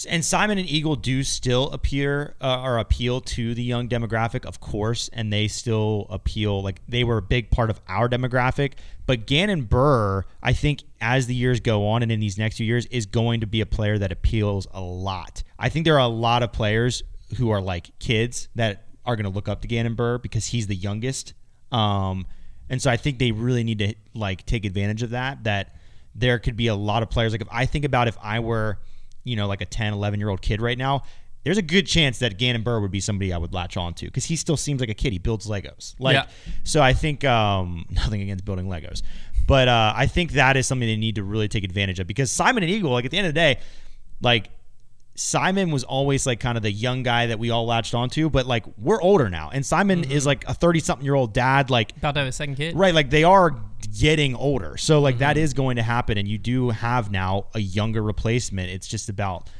and Simon and Eagle do still appeal to the young demographic, of course, and they still appeal. Like, they were a big part of our demographic. But Gannon Burr, I think, as the years go on and in these next few years, is going to be a player that appeals a lot. I think there are a lot of players who are like kids that are going to look up to Gannon Burr because he's the youngest. And so I think they really need to, like, take advantage of that there could be a lot of players. Like, if I think about if I were, like a 10, 11-year-old kid right now, there's a good chance that Gannon Buhr would be somebody I would latch on to because he still seems like a kid. He builds Legos. So I think nothing against building Legos. But I think that is something they need to really take advantage of because Simon and Eagle, like at the end of the day, like Simon was always like kind of the young guy that we all latched onto, but like we're older now. And Simon is like a 30-something-year-old dad, like about to have a second kid. Right, like they are getting older. So like that is going to happen and you do have now a younger replacement. It's just about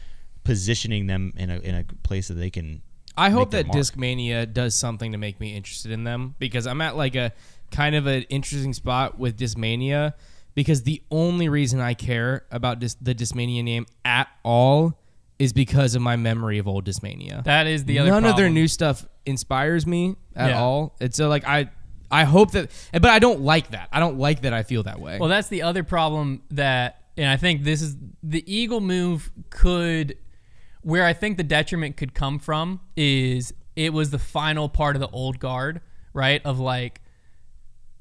positioning them in a place that they can I hope make that their mark. Discmania does something to make me interested in them because I'm at like a kind of an interesting spot with Discmania because the only reason I care about the Discmania name at all is because of my memory of old Discmania. That is the other None problem. of their new stuff inspires me at all. It's so like I hope that, but I don't like that. I don't like that I feel that way. Well, that's the other problem and I think this is the Eagle move where I think the detriment could come from is it was the final part of the old guard, right? Of like,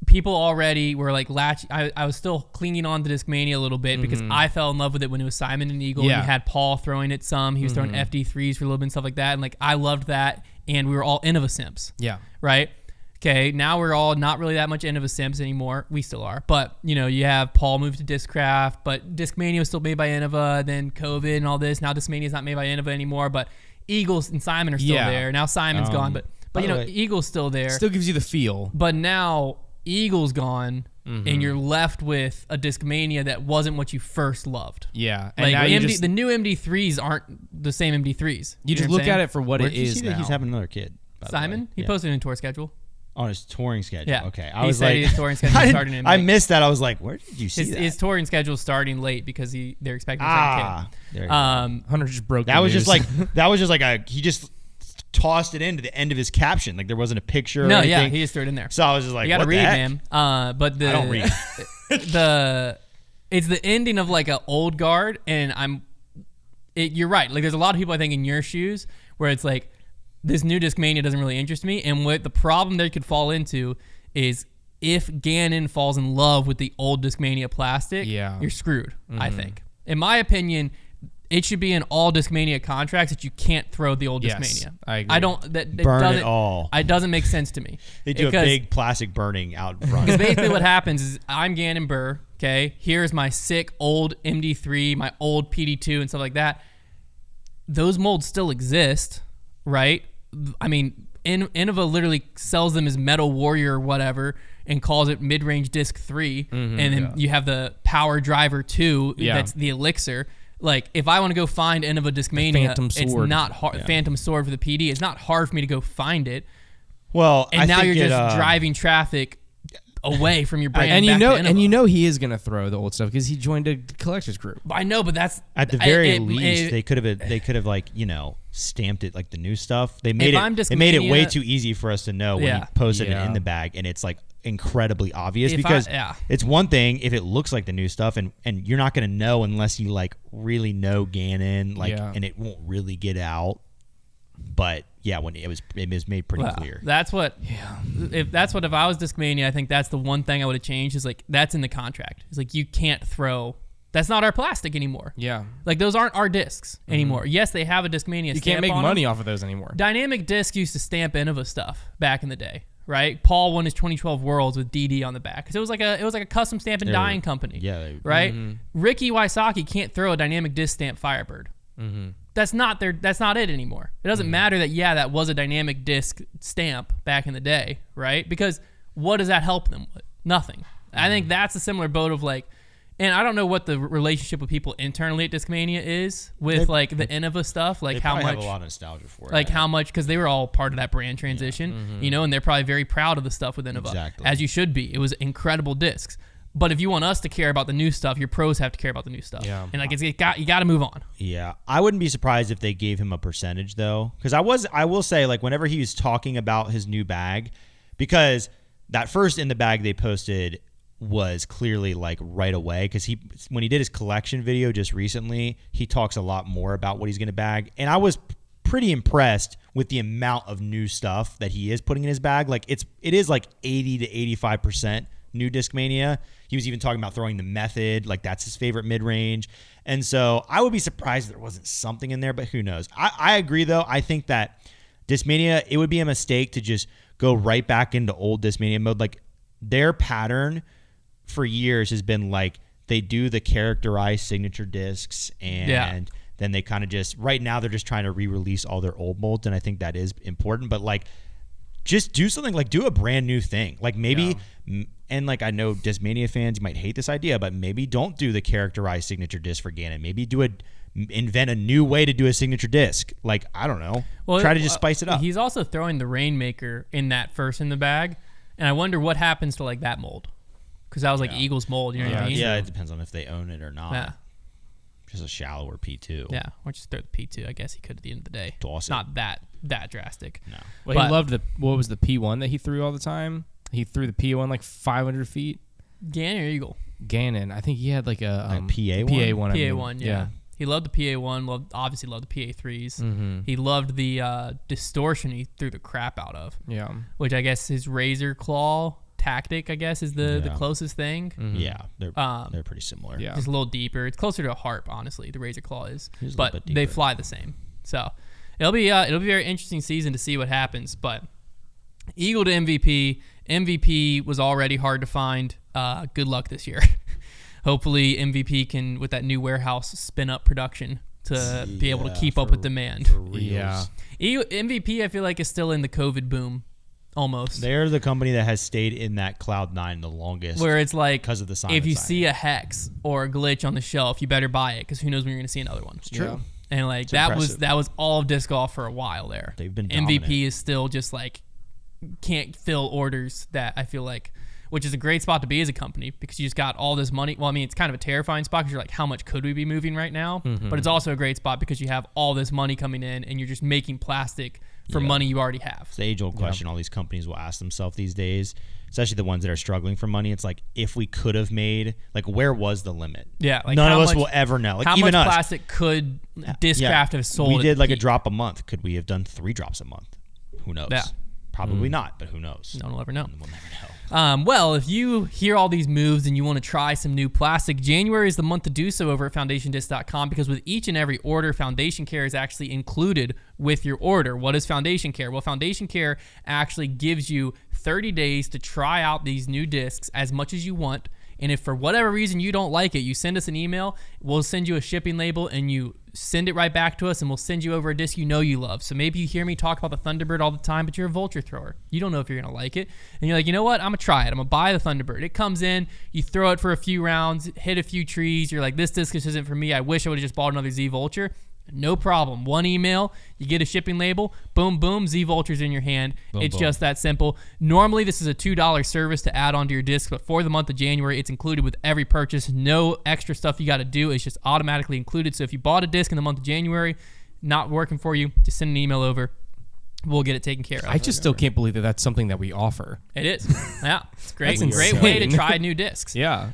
people already were like I was still clinging on to Discmania a little bit because I fell in love with it when it was Simon and Eagle. Yeah. And you had Paul throwing it some. He was throwing FD3s for a little bit and stuff like that. And like I loved that. And we were all Innova simps. Yeah. Right? Okay, now we're all not really that much Innova simps anymore. We still are. But, you have Paul moved to Discraft, but Discmania was still made by Innova, then COVID and all this. Now Discmania is not made by Innova anymore, but Eagles and Simon are still there. Now Simon's gone, but Eagle's still there. Still gives you the feel. But now Eagle's gone, and you're left with a Discmania that wasn't what you first loved. Yeah. And Like now the new MD3s aren't the same MD3s. you just look at it for what Where it did you is see that now. he's having another kid? by the Simon, way? he Yeah. posted in tour schedule. On his touring schedule. Yeah. Okay. He said his touring schedule I, starting in I May. missed that. I was like, where did you see that? His touring schedule is starting late because they're expecting a second there you kid. go. Hunter just broke That the was news. just like he just tossed it into the end of his caption. Like there wasn't a picture or No, anything. yeah, he just threw it in there. So I was just like, You got to what read, the heck? man. But I don't read. It's the ending of like an old guard, and you're right. Like there's a lot of people I think in your shoes where it's like this new Discmania doesn't really interest me, and what the problem they could fall into is if Gannon falls in love with the old Discmania plastic, you're screwed. I think, in my opinion. It should be in all Discmania contracts that you can't throw the old Discmania. I agree. Burn it all. It doesn't make sense to me. They do a big plastic burning out in front. Because basically what happens is I'm Gannon Buhr, okay? Here's my sick old MD3, my old PD2 and stuff like that. Those molds still exist, right? I mean, Innova literally sells them as Metal Warrior or whatever and calls it Mid-Range Disc 3. And then you have the Power Driver 2, that's the Elixir. Like, if I want to go find Innova Discmania, Phantom Sword. it's not hard. Phantom Sword for the PD. It's not hard for me to go find it. Well, And I now think you're just driving traffic away from your brand. and back to Innova. you know he is gonna throw the old stuff because he joined a collector's group. I know, but that's at the very least they could have like stamped it like the new stuff. They made If it I'm made it way Discmania- too easy for us to know when Yeah. he posted it Yeah. in the bag, and it's like incredibly obvious If because I- it's one thing if it looks like the new stuff and you're not going to know unless you like really know Gannon and it won't really get out. But yeah, when it was made pretty clear. That's what. If I was Discmania, I think that's the one thing I would have changed. Is like that's in the contract. It's like you can't throw. That's not our plastic anymore. Yeah, like those aren't our discs anymore. Yes, they have a Discmania. you can't make money off of those anymore. Dynamic Disc used to stamp Innova stuff back in the day, right? Paul won his 2012 Worlds with DD on the back because it was like a custom stamp and dyeing company. Yeah, right. Ricky Wysocki can't throw a Dynamic Disc stamp Firebird. That's not it anymore. It doesn't matter that that was a Dynamic Disc stamp back in the day, right? Because what does that help them with? Nothing. I think that's a similar boat of like, and I don't know what the relationship with people internally at Discmania is with like the Innova stuff, like They how probably much have a lot of nostalgia for it. like how much because they were all part of that brand transition, and they're probably very proud of the stuff with Innova, Exactly. as you should be. It was incredible discs. But if you want us to care about the new stuff, your pros have to care about the new stuff. Yeah. And like you got to move on. Yeah, I wouldn't be surprised if they gave him a percentage though, because I will say like whenever he was talking about his new bag, because that first in the bag they posted was clearly like right away because when he did his collection video just recently, he talks a lot more about what he's going to bag, and I was pretty impressed with the amount of new stuff that he is putting in his bag. Like it is like 80 to 85% new Discmania. He was even talking about throwing the Method, like that's his favorite mid-range. And so I would be surprised if there wasn't something in there, but who knows? I agree, though. I think that Discmania, it would be a mistake to just go right back into old Discmania mode. Like their pattern for years has been like they do the characterized signature discs and then they kind of just, right now they're just trying to re-release all their old molds, and I think that is important. But like, just do something, like do a brand new thing. Like maybe, and like I know Discmania fans might hate this idea, but maybe don't do the characterized signature disc for Ganon. Maybe invent a new way to do a signature disc. Like, I don't know. Well, try to just spice it up. He's also throwing the Rainmaker in that first in the bag, and I wonder what happens to like that mold, because that was like Eagles mold. You know what I mean? Yeah, it depends on if they own it or not. Yeah. Just a shallower P2. Yeah, or just throw the P2. I guess he could at the end of the day. Toss it. Not that drastic. No. Well, he loved what was the P1 that he threw all the time? He threw the P1 like 500 feet. Ganon or Eagle? Ganon. I think he had like a PA1? PA1. PA1, yeah. He loved the PA1, obviously loved the PA3s. Mm-hmm. He loved the distortion he threw the crap out of. Yeah. Which I guess his Razor Claw tactic, I guess, is the closest thing. Mm-hmm. Yeah, they're pretty similar. Yeah. Just a little deeper. It's closer to a harp, honestly, the Razor Claw is. But they fly the same. So it'll be a very interesting season to see what happens. But Eagle to MVP. MVP was already hard to find. Good luck this year. Hopefully MVP can, with that new warehouse, spin up production to be able to keep up with demand. Yeah. MVP, I feel like, is still in the COVID boom. Almost. They're the company that has stayed in that Cloud 9 the longest. Where it's like, because of the sign. If you see a hex or a glitch on the shelf, you better buy it, because who knows when you're going to see another one. It's true. Yeah. And like it's that impressive. was all of disc golf for a while there. They've been dominant. MVP is still just like can't fill orders, that I feel like, which is a great spot to be as a company, because you just got all this money. Well, I mean, it's kind of a terrifying spot because you're like, how much could we be moving right now? Mm-hmm. But it's also a great spot because you have all this money coming in and you're just making plastic for money you already have. It's the age-old question all these companies will ask themselves these days, especially the ones that are struggling for money. It's like, if we could have made, like, where was the limit? Yeah. Like none of us will ever know. Like, how even much us. plastic could Discraft have sold? We did like a drop a month. Could we have done 3 drops a month? Who knows? Yeah. Probably not, but who knows? No one will ever know. We'll never know. Well, if you hear all these moves and you want to try some new plastic, January is the month to do so over at FoundationDisc.com, because with each and every order, Foundation Care is actually included with your order. What is Foundation Care? Well, Foundation Care actually gives you 30 days to try out these new discs as much as you want. And if for whatever reason you don't like it, you send us an email, we'll send you a shipping label, and you send it right back to us, and we'll send you over a disc you know you love. So maybe you hear me talk about the Thunderbird all the time, but you're a vulture thrower. You don't know if you're going to like it. And you're like, you know what? I'm going to try it. I'm going to buy the Thunderbird. It comes in, you throw it for a few rounds, hit a few trees. You're like, this disc just isn't for me. I wish I would have just bought another Z Vulture. No problem. One email, you get a shipping label, boom, boom, Z Vulture's in your hand. It's just that simple. Normally, this is a $2 service to add onto your disc, but for the month of January, it's included with every purchase. No extra stuff you got to do. It's just automatically included. So if you bought a disc in the month of January, not working for you, just send an email over. We'll get it taken care of. I just still can't believe that that's something that we offer. It is. Yeah. It's great. That's Great way to try new discs. Yeah.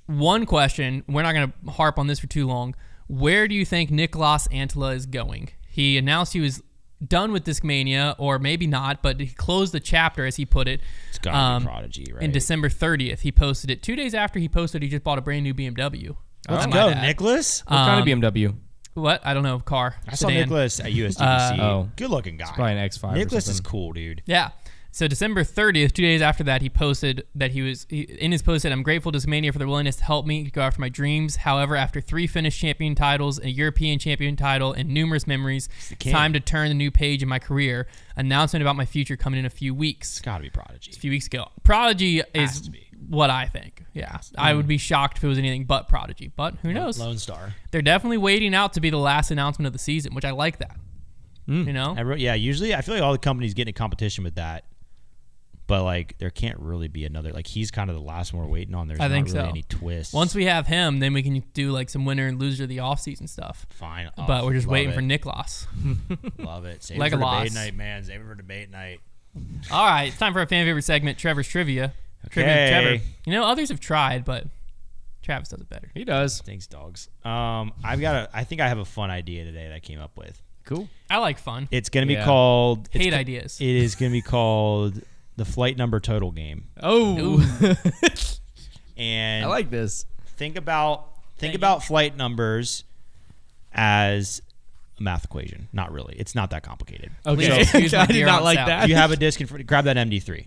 One question, we're not going to harp on this for too long. Where do you think Nicolas Antela is going? He announced he was done with Discmania, or maybe not, but he closed the chapter, as he put it. It's got to be Prodigy, right? In December 30th, he posted it. 2 days after he posted, he just bought a brand new BMW. Let's go, Nicholas. What kind of BMW? What? I don't know. Car. I saw sedan. Nicholas at USDC. Good looking guy. It's probably an X5. Nicholas is cool, dude. Yeah. So December 30th, 2 days after that, he posted that in his post said, "I'm grateful to Discmania for their willingness to help me go after my dreams. However, after 3 Finnish champion titles, a European champion title, and numerous memories, time to turn the new page in my career. Announcement about my future coming in a few weeks." It's got to be Prodigy. It's a few weeks ago. Prodigy is what I think. Yeah. I would be shocked if it was anything but Prodigy, but who knows? Lone Star. They're definitely waiting out to be the last announcement of the season, which I like that. You know? Usually I feel like all the companies get in a competition with that. But, like, there can't really be another. Like, he's kind of the last one we're waiting on. There's not really any twists. Once we have him, then we can do, like, some winner and loser of the offseason stuff. Fine. But we're just waiting for Nicholas. Love it. Save it for Legolas. debate night, man. Save it for debate night. All right. It's time for our fan favorite segment, Trevor's Trivia. Okay. Trevor. You know, others have tried, but Travis does it better. He does. Thanks, dogs. I think I have a fun idea today that I came up with. Cool. I like fun. It's going to be called... Hate ideas. It is going to be called... the flight number total game. Oh, And I like this. think about flight numbers as a math equation. Not really. It's not that complicated. Please Okay, excuse my I did dear not Aunt like Sally. that. You have a disc in front. Grab that MD3.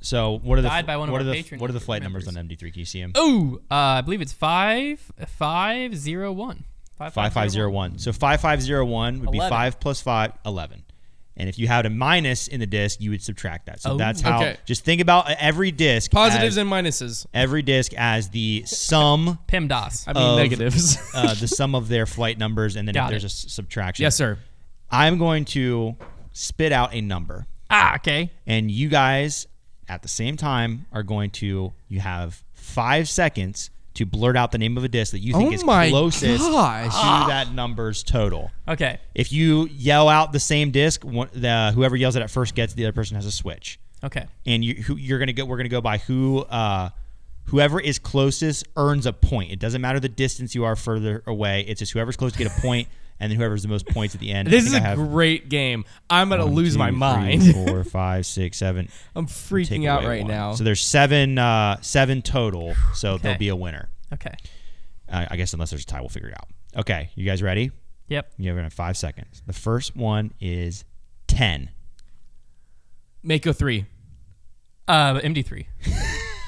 So what are the Died by one of what our are the patron what are the flight numbers on members. MD3? Can you see them? Oh, I believe it's 5501. 5501. So 5501 would be 11. 5 plus 5, 11. And if you had a minus in the disc, you would subtract that. So Oh, that's how. okay. Just think about every disc. Positives as, and minuses. every disc as the sum, PEMDAS. I mean of- negatives. the sum of their flight numbers, and then Got if there's it. a subtraction. Yes, sir. I'm going to spit out a number, Okay. and you guys at the same time are going to. You have 5 seconds to blurt out the name of a disc that you think Oh is my closest gosh. to that number's total. Okay. If you yell out the same disc, whoever yells it at first gets, the other person has a switch. Okay. And we're gonna go by whoever is closest earns a point. It doesn't matter the distance you are further away. It's just whoever's close to get a point, and then whoever's the most points at the end. This I is think a I have great game. I'm gonna 1, lose 2, my 3, mind. 4, 5, 6, 7. I'm Take freaking out away right 1. now. So there's seven total. So Okay. there'll be a winner. Okay. I guess unless there's a tie, we'll figure it out. Okay, you guys ready? Yep. You're gonna have 5 seconds. The first one is 10. Mako 3. MD3.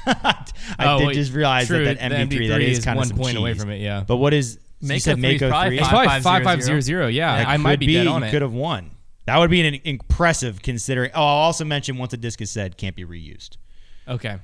I did wait. just realize True, that the MD3 that is kind of 1 point away from it. Yeah. But what is you Mako said 3 is Mako probably 3? It's probably 5500. 5500. Yeah, That I might could be dead on you it. could have won. That would be an impressive considering. Oh, I'll also mention once a disc is said, can't be reused. Okay.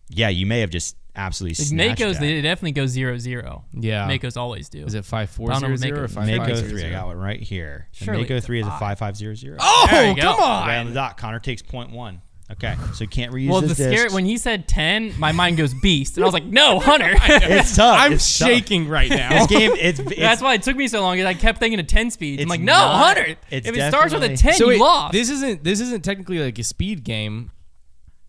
Yeah, you may have just absolutely snatched Mako's, that. they definitely go 0-0. Yeah. Mako's always do. Is it I don't know 5400 or Mako. 5500? Mako 3, I got one right here. The Surely Mako it's a 3 is a 5. 5500. Oh, There you go. come on. Right on the dot. Connor takes point 1. Okay, so you can't reuse Well, the this scare disc. when he said 10, my mind goes beast, and I was like, "No, Hunter." It's tough. I'm It's tough. shaking right now. This game, it's That's why it took me so long. Is I kept thinking of 10 speeds. I'm It's like, "No, not- Hunter. it's If it starts with a definitely- 10, So you wait, lost." this isn't technically like a speed game.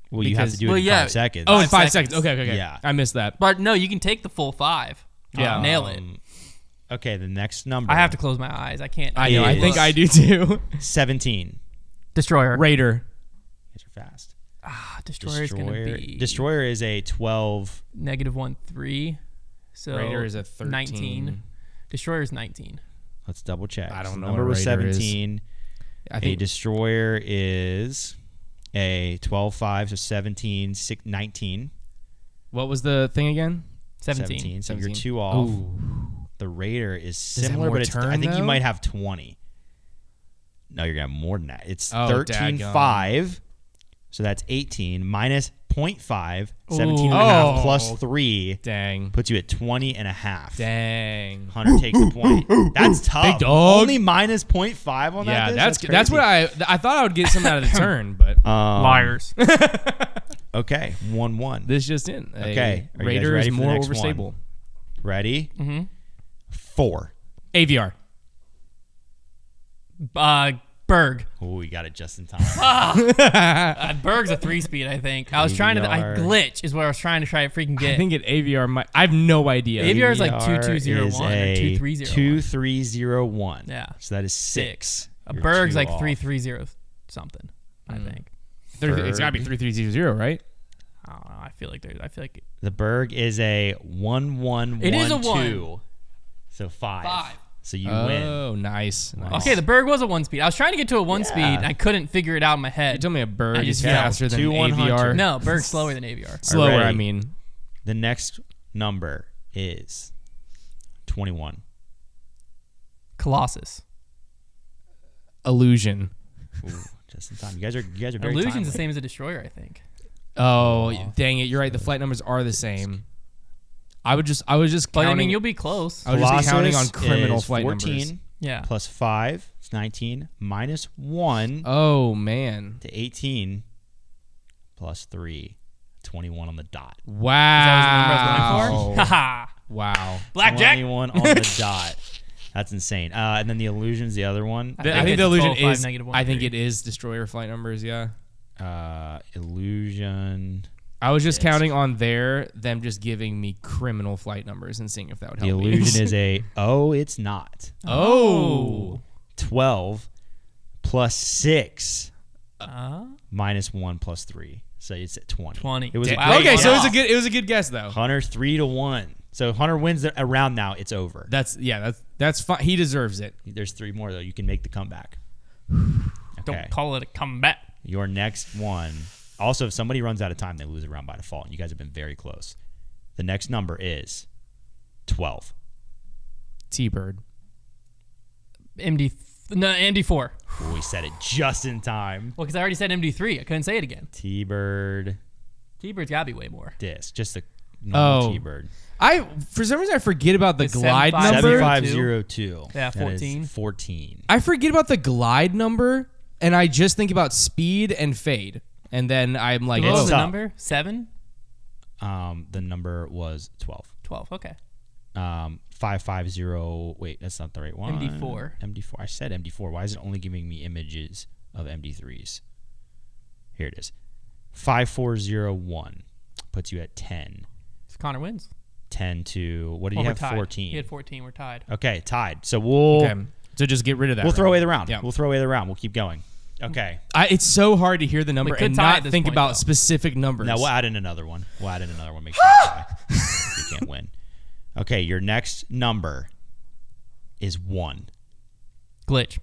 well, you have because- to do it well, in yeah. 5 seconds. Oh, in 5 5 seconds. seconds. Okay. Yeah. I missed that. But no, you can take the full 5. Yeah. Nail it. Okay, the next number. I have to close my eyes. I can't. I know. I is- think I do too. 17. Destroyer. Raider. These are fast. Destroyer is going to be Destroyer is a 12. -1-3. So Raider is a 13. 19. Destroyer is 19. Let's double check. I don't So know Number what was Raider is. 17. I A think Destroyer is a 12-5, so 17, 19. what was the thing again? 17. So you're 17. 2 off. Ooh. The Raider is it have similar, more but turn, I think you though? might have 20. No, you're going to have more than that. It's Oh, 13-5. So that's 18 minus 0.5, 17 and Ooh. a half Oh. plus 3 Dang. puts you at 20 and a half. Dang. Hunter takes the point. That's tough. Big dog. Only minus 0.5 on Yeah, that. that's crazy. what I thought I would get something out of the turn, but Liars. Okay, 1-1. this just in. A Okay, are you guys Raider ready is for the more next one? overstable. Ready? Mm-hmm. 4. AVR. Berg. Oh, you got it just in time. Berg's a 3-speed, I think. I was trying to. AVR. Glitch is what I was trying to try to freaking get. I think at AVR might. I have no idea. AVR is like AVR 2201 is or a 2301. 2301. Yeah. So that is 6. A You're Berg's 2 like off. 330 something. I think. It's got to be 3300, right? I don't know. I feel like The Berg is a 1112. It is a 1. So 5. 5. So you win. Oh, nice. Okay, the Berg was a 1-speed. I was trying to get to a 1-speed. Yeah. And I couldn't figure it out in my You head. told me a bird I is just faster than 2-1 AVR. Hunter. No, Berg's slower than AVR. Slower, Alrighty. I mean. The next number is 21. Colossus. Illusion. Ooh, just in time. You guys are very Illusion's timely. the same as a Destroyer, I think. Oh, dang it. You're right. The flight numbers are the same. I was just But counting. I mean, you'll be close. I was just counting on Colossus criminal is flight 14 numbers. Yeah. plus 5 is 19 minus 1 Oh, man. to 18 plus 3, 21 on the dot. Is that the number I was going for? Wow. Haha. Wow. Blackjack. 21 on the dot. That's insane. And then the Illusion's the other one. I I think think it's the illusion 12, 5, is. negative 1, I think 3. it is destroyer flight numbers. Yeah. Illusion. I was just Yes. counting on them just giving me criminal flight numbers and seeing if that would The help me. Illusion is a. Oh, it's not. Oh. 12 plus 6 Minus 1 plus 3. So it's at 20. 20. It was Wow. a great Okay, so guess. it was a good guess though. Hunter 3-1. So Hunter wins a round now. It's over. That's fine. He deserves it. There's 3 more though. You can make the comeback. Okay. Don't call it a comeback. Your next one. Also, if somebody runs out of time, they lose a round by default. And you guys have been very close. The next number is 12. T-Bird. MD4. Ooh, we said it just in time. Well, because I already said MD3. I couldn't say it again. T-Bird T-Bird's got to be way more. disc. Just the normal T-Bird. For some reason I forget about the It's glide 7502. number. 7502. Yeah, That is 14. 14. I forget about the glide number, and I just think about speed and fade, and then I'm like, What was It's the tough. number? 7? The number was 12. 12. Okay. 550. Wait, that's not the right one. MD4. MD4. I said MD4. Why is it only giving me images of MD3s? Here it is. 5401 puts you at 10. So Konner wins. 10 to what did Well, you we're have? tied. 14. He had 14. We're tied. Okay, tied. So we'll okay, so just get rid of that. we'll throw round. away the round. Yeah. We'll throw away the round. We'll keep going. Okay. It's so hard to hear the number We could and tie at not this think point, about though. specific numbers. Now we'll add in another one. Make sure you can't win. Okay, your next number is 1. Glitch.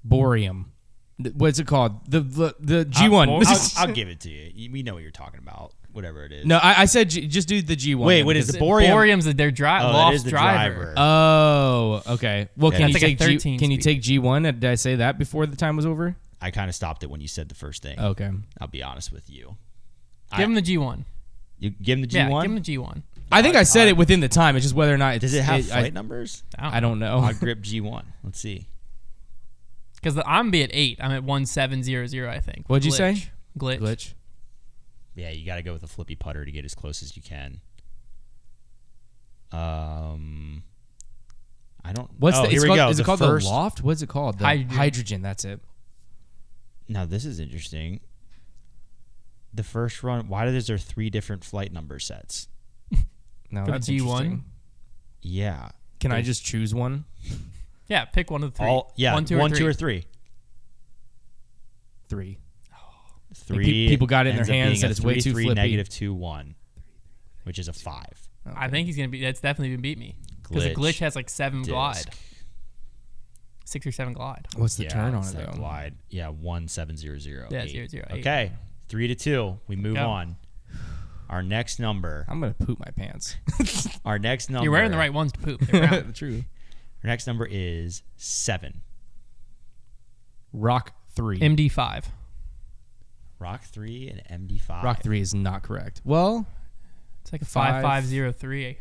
Boreum. What's it called? The G1. I'll give it to you. We know what you're talking about. Whatever it is. No, I said just do the G1. Wait, then, what is because the Boreum? Boreum's their that loft is the driver. driver. Oh, okay. Well, Yeah, can you that's like a take 13 Can you speed. take G1? Did I say that before the time was over? I kind of stopped it when you said the first thing. Okay. I'll be honest with you. Give him the G1. You give him the G1? Yeah, give him the G1. I think I said it within the time. It's just whether or not Does it have flight numbers? I don't know. Odd grip G1. Let's see. Because I'm gonna be at 8. I'm at 1700. I think. What'd you say? Glitch. Yeah, you got to go with a flippy putter to get as close as you can. I don't. Here we go. Is it The called first- the loft? What's it called? The Hydrogen. That's it. Now this is interesting. The first run. Why is there 3 different flight number sets? No, For the that's G1? interesting. Yeah. Can I just choose one? Yeah, pick one of the 3. One, 2, or 3. 3. 3. people got it in their ends up hands, being said a it's way too 3, flippy. negative 2, 1, which is a 5. I think he's gonna be. That's definitely gonna beat me. Because the glitch has like 7 glide, Disc. 6 or 7 glide. What's the turn on it's it that though? glide. Yeah, 1700. Yeah, 008. Okay, 3-2. We move Go. on. Our next number. I'm gonna poop my pants. Our next number. You're wearing the right ones to poop. They're round. True. Our next number is 7. Rock 3. MD5. Rock 3 and MD5. Rock 3 is not correct. Well, It's like a 5. 5503.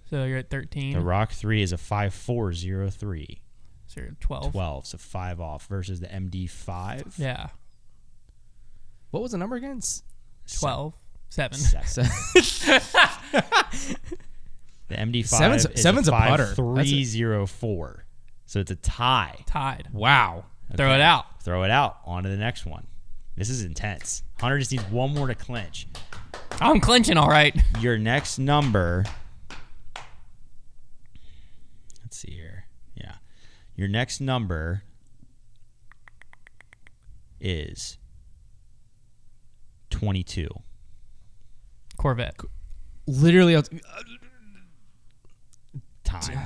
So you're at 13. The Rock 3 is a 5403. So you're at 12. 12, so 5 off versus the MD5. Yeah. what was the number again? 12. 7. 7. The MD5 Seven's a putter. 5304. So it's a tie. Tied. Wow. Throw it out. Throw it out. On to the next one. This is intense. Hunter just needs one more to clinch. I'm clinching all right. Your next number. Let's see here. Yeah. Your next number is 22. Corvette. Literally, Time.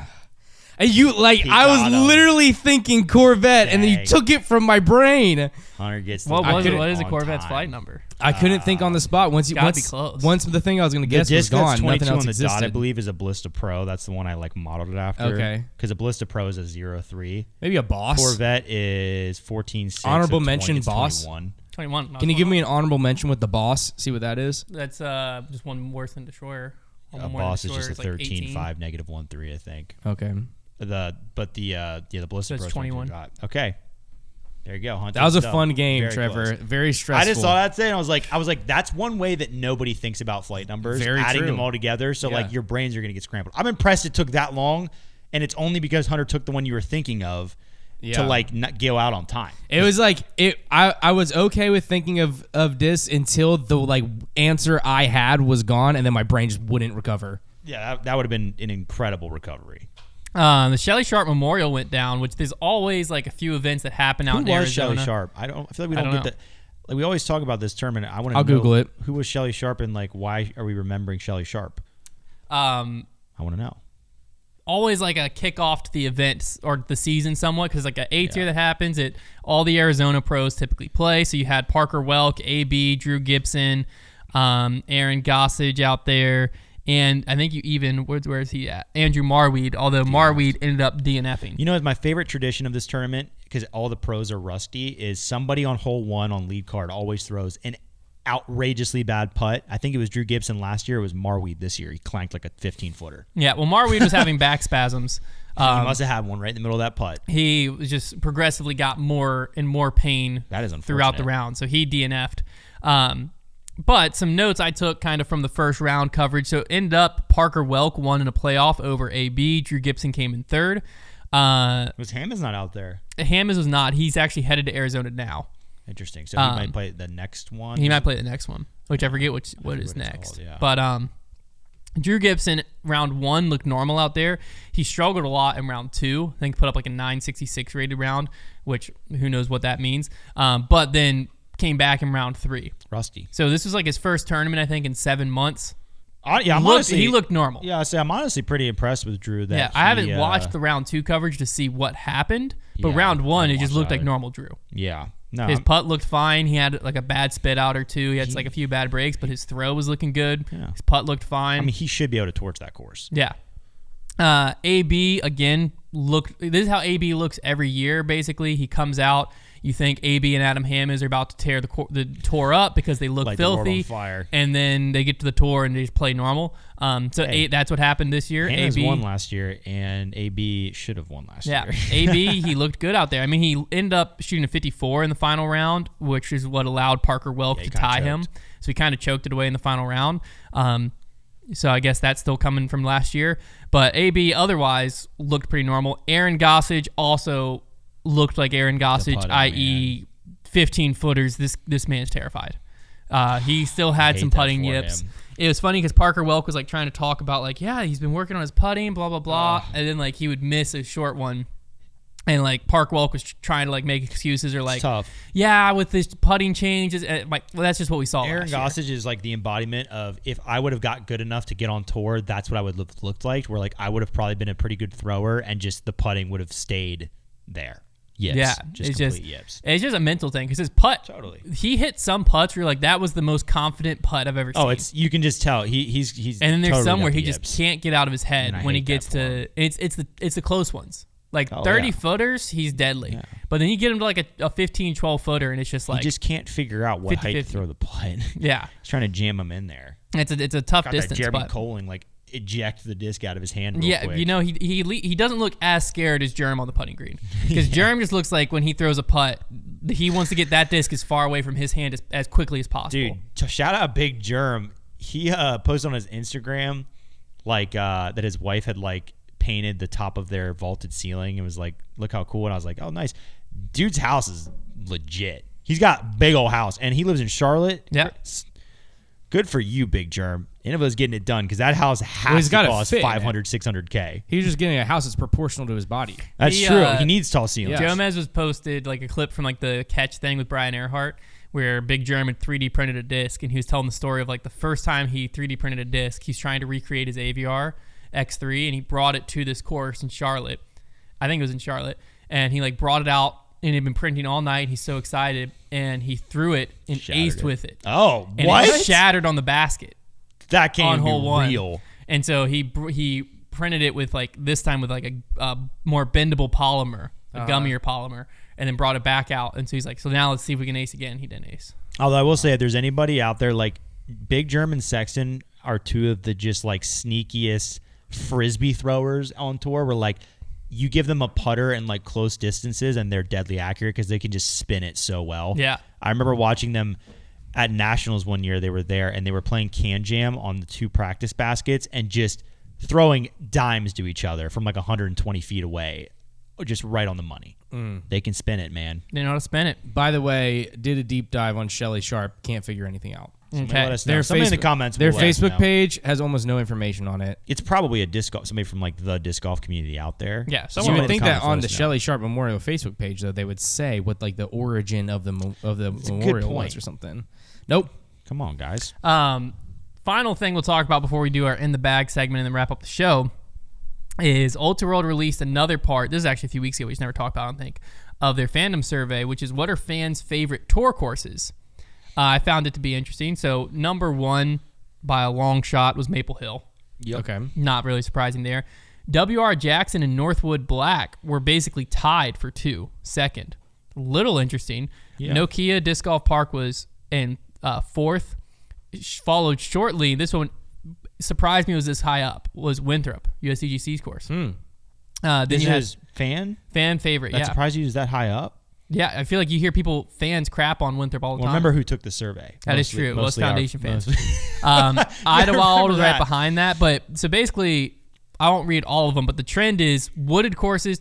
and you like He I was got 'em. literally thinking Corvette, and then you Dang. took it from my brain. Hunter gets What is a on Corvette's time. flight number? I couldn't think on the spot. Once Gotta be close. once the thing I was gonna guess The was disc that's gone, 22 nothing else on the existed. dot, I believe, is a Ballista Pro. That's the one I like modeled it after. Okay. Because a Ballista Pro is a 03. Maybe a boss. Corvette is 14.6. Honorable so mention, 20, it's boss. 21. 21. Can you give me an honorable mention with the boss? See what that is. That's just one worse than Destroyer. One A more than boss is Destroyer just a like 13.5, negative 1.3, I think. Okay. The Ballista So it's Pro is 21. 21. Okay. There you go, Hunter. That was a Done. fun game, Very Trevor. close. Very stressful. I just saw that today and I was like, that's one way that nobody thinks about flight numbers. Very adding true. them all together. So Yeah. like your brains are gonna get scrambled. I'm impressed it took that long, and it's only because Hunter took the one you were thinking of to like not go out on time. It was like I was okay with thinking of this until the like answer I had was gone, and then my brain just wouldn't recover. Yeah, that would have been an incredible recovery. The Shelly Sharp Memorial went down, which there's always like a few events that happen out in Arizona. Who was Shelly Sharp? I feel like we don't get that. Like we always talk about this tournament. I'll Google it. Who was Shelly Sharp and like why are we remembering Shelly Sharp? I want to know. Always like a kickoff to the event or the season somewhat, because like an 8th year that happens, all the Arizona pros typically play. So you had Parker Welk, AB, Drew Gibson, Aaron Gossage out there, and I think you even where is he at? Andrew Marweed, although Marweed ended up DNFing. You know, my favorite tradition of this tournament, because all the pros are rusty, is somebody on hole 1 on lead card always throws an outrageously bad putt. I think it was Drew Gibson last year. It was Marweed this year. He clanked like a 15-footer. Yeah, well, Marweed was having back spasms. He must have had one right in the middle of that putt. He just progressively got more and more pain throughout the round, so he DNF'd. But some notes I took kind of from the first round coverage. So ended up Parker Welk won in a playoff over AB. Drew Gibson came in 3rd. Was Hammonds not out there? Hammonds was not. He's actually headed to Arizona now. Interesting. So he might play the next one? He might play the next one, which I forget what is next. Called, yeah. But Drew Gibson, round 1, looked normal out there. He struggled a lot in round 2. I think put up like a 966 rated round, which who knows what that means. But then came back in round 3. Rusty. So this was like his first tournament, I think, in 7 months. He looked normal. Yeah, I'm honestly pretty impressed with Drew. I haven't watched the round 2 coverage to see what happened, but round 1, it just looked like normal Drew. Yeah. No, his putt looked fine. He had like a bad spit out or two. He had like a few bad breaks, but his throw was looking good. Yeah. His putt looked fine. I mean, he should be able to torch that course. Yeah. AB, again, this is how AB looks every year, basically. He comes out. You think AB and Adam Hammonds are about to tear the tour up because they look filthy, and then they get to the tour and they just play normal. That's what happened this year. Hammonds won last year, and AB should have won last year. Yeah, AB, he looked good out there. I mean, he ended up shooting a 54 in the final round, which is what allowed Parker Welk to tie him. So he kind of choked it away in the final round. So I guess that's still coming from last year. But AB otherwise looked pretty normal. Aaron Gossage also looked like Aaron Gossage, i.e. 15-footers. This man's terrified. He still had some putting yips. It was funny because Parker Welk was like trying to talk about like, yeah, he's been working on his putting, blah, blah, blah. And then like he would miss a short one. And like Park Welk was trying to like make excuses or like, tough. Yeah, with this putting changes. That's just what we saw. Aaron Gossage is like the embodiment of if I would have got good enough to get on tour, that's what I would have looked like. Where like I would have probably been a pretty good thrower and just the putting would have stayed there. Yips. Yeah, yips. It's just a mental thing because his putt. Totally. He hit some putts where you're like that was the most confident putt I've ever seen. Oh, you can just tell he's. And then there's totally some where he just can't get out of his head when he gets to. It's the close ones. Like 30 footers, he's deadly. Yeah. But then you get him to like a 15, 12 footer, and it's just like you just can't figure out what 50, height to throw the putt. Yeah, he's trying to jam him in there. It's a tough distance. That Jeremy Coling like eject the disc out of his hand. Real quick. You know he doesn't look as scared as Jerem on the putting green because Jerem just looks like when he throws a putt, he wants to get that disc as far away from his hand as quickly as possible. Dude, shout out Big Jerem. He posted on his Instagram like that his wife had like painted the top of their vaulted ceiling. It was like, look how cool. And I was like, oh, nice. Dude's house is legit. He's got a big old house, and he lives in Charlotte. Yeah. Good for you, Big Germ. Innova's getting it done because that house has to cost $500, $600K. He's just getting a house that's proportional to his body. That's true. He needs tall ceilings. Yeah. Gomez was posted like a clip from like the catch thing with Brian Earhart where Big Germ had 3D printed a disc, and he was telling the story of like the first time he 3D printed a disc. He's trying to recreate his AVR X3, and he brought it to this course in Charlotte. I think it was in Charlotte. And he like brought it out, and he'd been printing all night. He's so excited, and he threw it and aced with it. Oh, and what? It shattered on the basket. That can't on hole be one. real. And so he printed it with like this time with like a more bendable polymer, a gummier polymer, and then brought it back out. And so he's like, so now let's see if we can ace again. He didn't ace. Although I will say, if there's anybody out there, like Big Germ and Sexton are two of the just like sneakiest frisbee throwers on tour, where like you give them a putter in like close distances and they're deadly accurate because they can just spin it so well. Yeah. I remember watching them at Nationals one year. They were there and they were playing can jam on the 2 practice baskets and just throwing dimes to each other from like 120 feet away, just right on the money. They can spin it, man. They know how to spin it. By the way, did a deep dive on Shelly Sharp. Can't figure anything out. Somebody Okay. let us know. Somebody in the comments. Their will let us Facebook know. page has almost no information on it. It's probably a disc golf. Somebody from like the disc golf community out there. Yeah, You someone would in the think that comments on let the us know. Shelley Sharp Memorial Facebook page, though, they would say what like the origin of the good memorial was point. or something. Nope. Come on, guys. Final thing we'll talk about before we do our in the bag segment and then wrap up the show is Ultra World released another part. This is actually a few weeks ago. We just never talked about it, I don't think, of their fandom survey, which is what are fans' favorite tour courses. I found it to be interesting. So number one by a long shot was Maple Hill. Yep. Okay. Not really surprising there. W.R. Jackson and Northwood Black were basically tied for second. Little interesting. Yeah. Nokia Disc Golf Park was in fourth. Followed shortly. This one surprised me was this high up. Was Winthrop, USDGC's course. Then Then you had fan favorite. That Yeah. surprised you was that high up? Yeah, I feel like you hear fans crap on Winthrop all the Well, time. remember who took the survey? That is true. It was mostly Foundation fans. mostly- Idlewild was right that. behind that. But so basically, I won't read all of them, but the trend is wooded courses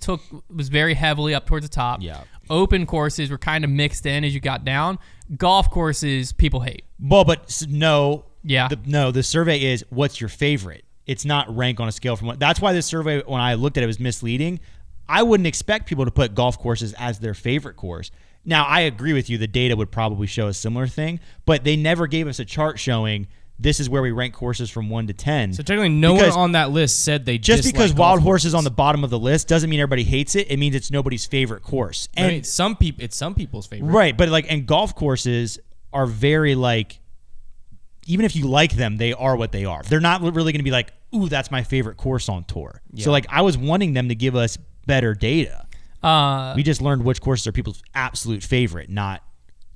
was very heavily up towards the top. Yeah. Open courses were kind of mixed in as you got down. Golf courses, people hate. Well, but no. Yeah. The survey is what's your favorite. It's not rank on a scale from one. That's why this survey, when I looked at it, was misleading. I wouldn't expect people to put golf courses as their favorite course. Now, I agree with you. The data would probably show a similar thing, but they never gave us a chart showing this is where we rank courses from 1 to 10. So technically, no one on that list said they just dislike because golf Wild Horse courses. is on the bottom of the list doesn't mean everybody hates it. It means it's nobody's favorite course. And I mean, some people, it's some people's favorite. right, but like, and golf courses are very like, even if you like them, they are what they are. They're not really going to be like, ooh, that's my favorite course on tour. So like, I was wanting them to give us better data. We just learned which courses are people's absolute favorite, not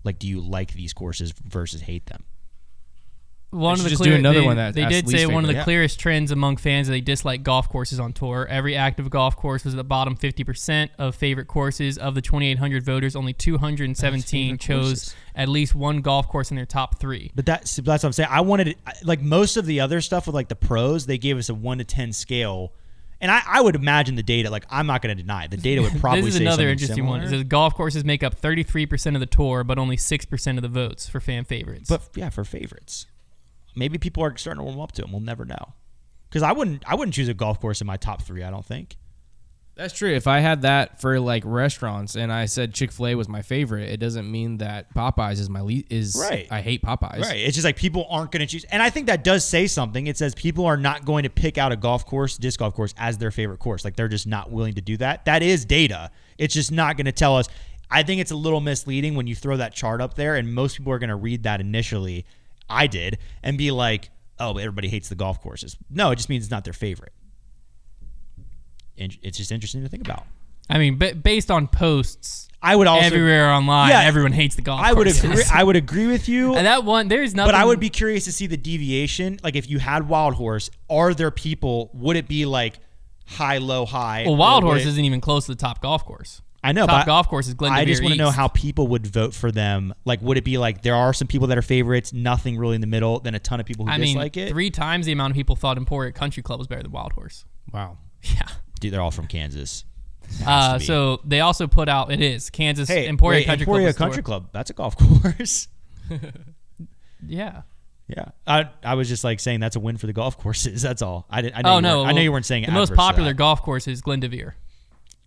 like, do you like these courses versus hate them? One of the just do another one that they asks did least say one of the favorite. clearest trends among fans is they dislike golf courses on tour. Every active golf course was at the bottom 50% of favorite courses. Of the 2,800 voters, only 217 chose courses. at least one golf course in their top three. But that's what I'm saying. I wanted it, like most of the other stuff with like the pros, they gave us a 1 to 10 scale. And I would imagine the data, like I'm not going to deny it. The data would probably This is say another something interesting similar. one. It says golf courses make up 33% of the tour, but only 6% of the votes for fan favorites. But yeah, for favorites. Maybe people are starting to warm up to them. We'll never know. Because I wouldn't choose a golf course in my top 3, I don't think. That's true. If I had that for like restaurants and I said Chick-fil-A was my favorite, it doesn't mean that Popeyes is my Right. I hate Popeyes. Right. It's just like people aren't going to choose. And I think that does say something. It says people are not going to pick out a golf course, disc golf course, as their favorite course. Like they're just not willing to do that. That is data. It's just not going to tell us. I think it's a little misleading when you throw that chart up there, and most people are going to read that initially. I did, and be like, oh, but everybody hates the golf courses. No, it just means it's not their favorite. And it's just interesting to think about. I mean, based on posts I would also everywhere online, Yeah, everyone hates the golf I would courses. agree. I would agree with you. And that one, there's nothing. But I would be curious to see the deviation. Like if you had Wild Horse, are there people? Would it be like high, low, high? Well, Wild or would Horse it- isn't even close to the top golf course. I know, Top but golf course is Glen I de just Vere want to know East. how people would vote for them. Like, would it be like there are some people that are favorites, nothing really in the middle, then a ton of people who I mean, dislike it? 3 times the amount of people thought Emporia Country Club was better than Wild Horse. Wow. Yeah. Dude, they're all from Kansas. Has to be. So they also put out, it is Kansas hey, Emporia wait, Country Emporia Club. Country Club. That's a golf course. Yeah. Yeah, I was just like saying that's a win for the golf courses. That's all. I know. Oh, you no. weren't- I know you weren't saying the most adverse to popular that, golf course is Glen de Vere.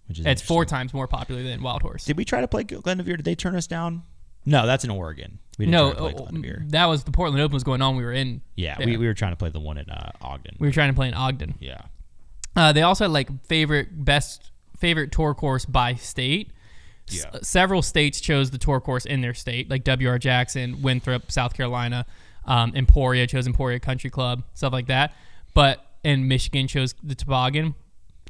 which is It's 4 interesting. times more popular than Wild Horse. Did we try to play Glen de Vere? Did they turn us down? No, that's in Oregon. We didn't No, try to play Glen de Vere. that was the Portland Open was going on. We were in. Yeah, there. we were trying to play the one in Ogden. We were trying to play in Ogden. Yeah. They also had like favorite tour course by state. Yeah. Several states chose the tour course in their state, like W.R. Jackson, Winthrop, South Carolina, Emporia chose Emporia Country Club, stuff like that. But in Michigan chose the Toboggan.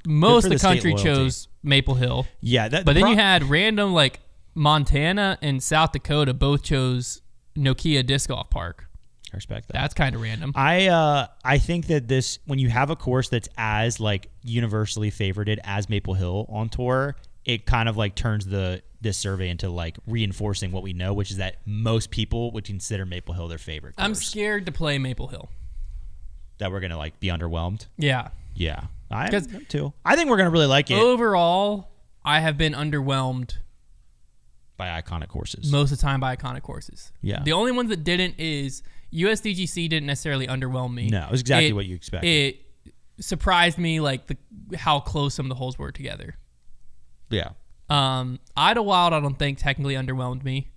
Most for of the the state country loyalty. chose Maple Hill. Yeah, But then you had random like Montana and South Dakota both chose Nokia Disc Golf Park. I respect that. That's kind of random. I think that this, when you have a course that's as like universally favorited as Maple Hill on tour, it kind of like turns this survey into like reinforcing what we know, which is that most people would consider Maple Hill their favorite course. I'm scared to play Maple Hill. That we're gonna like be underwhelmed. Yeah. Yeah, I 'Cause- am too. I think we're gonna really like it Overall, I have been underwhelmed by iconic courses. most of the time by iconic courses. Yeah. The only ones that didn't is USDGC didn't necessarily underwhelm me. No, it was exactly what you expected. It surprised me like how close some of the holes were together. Yeah. Idlewild, I don't think technically underwhelmed me.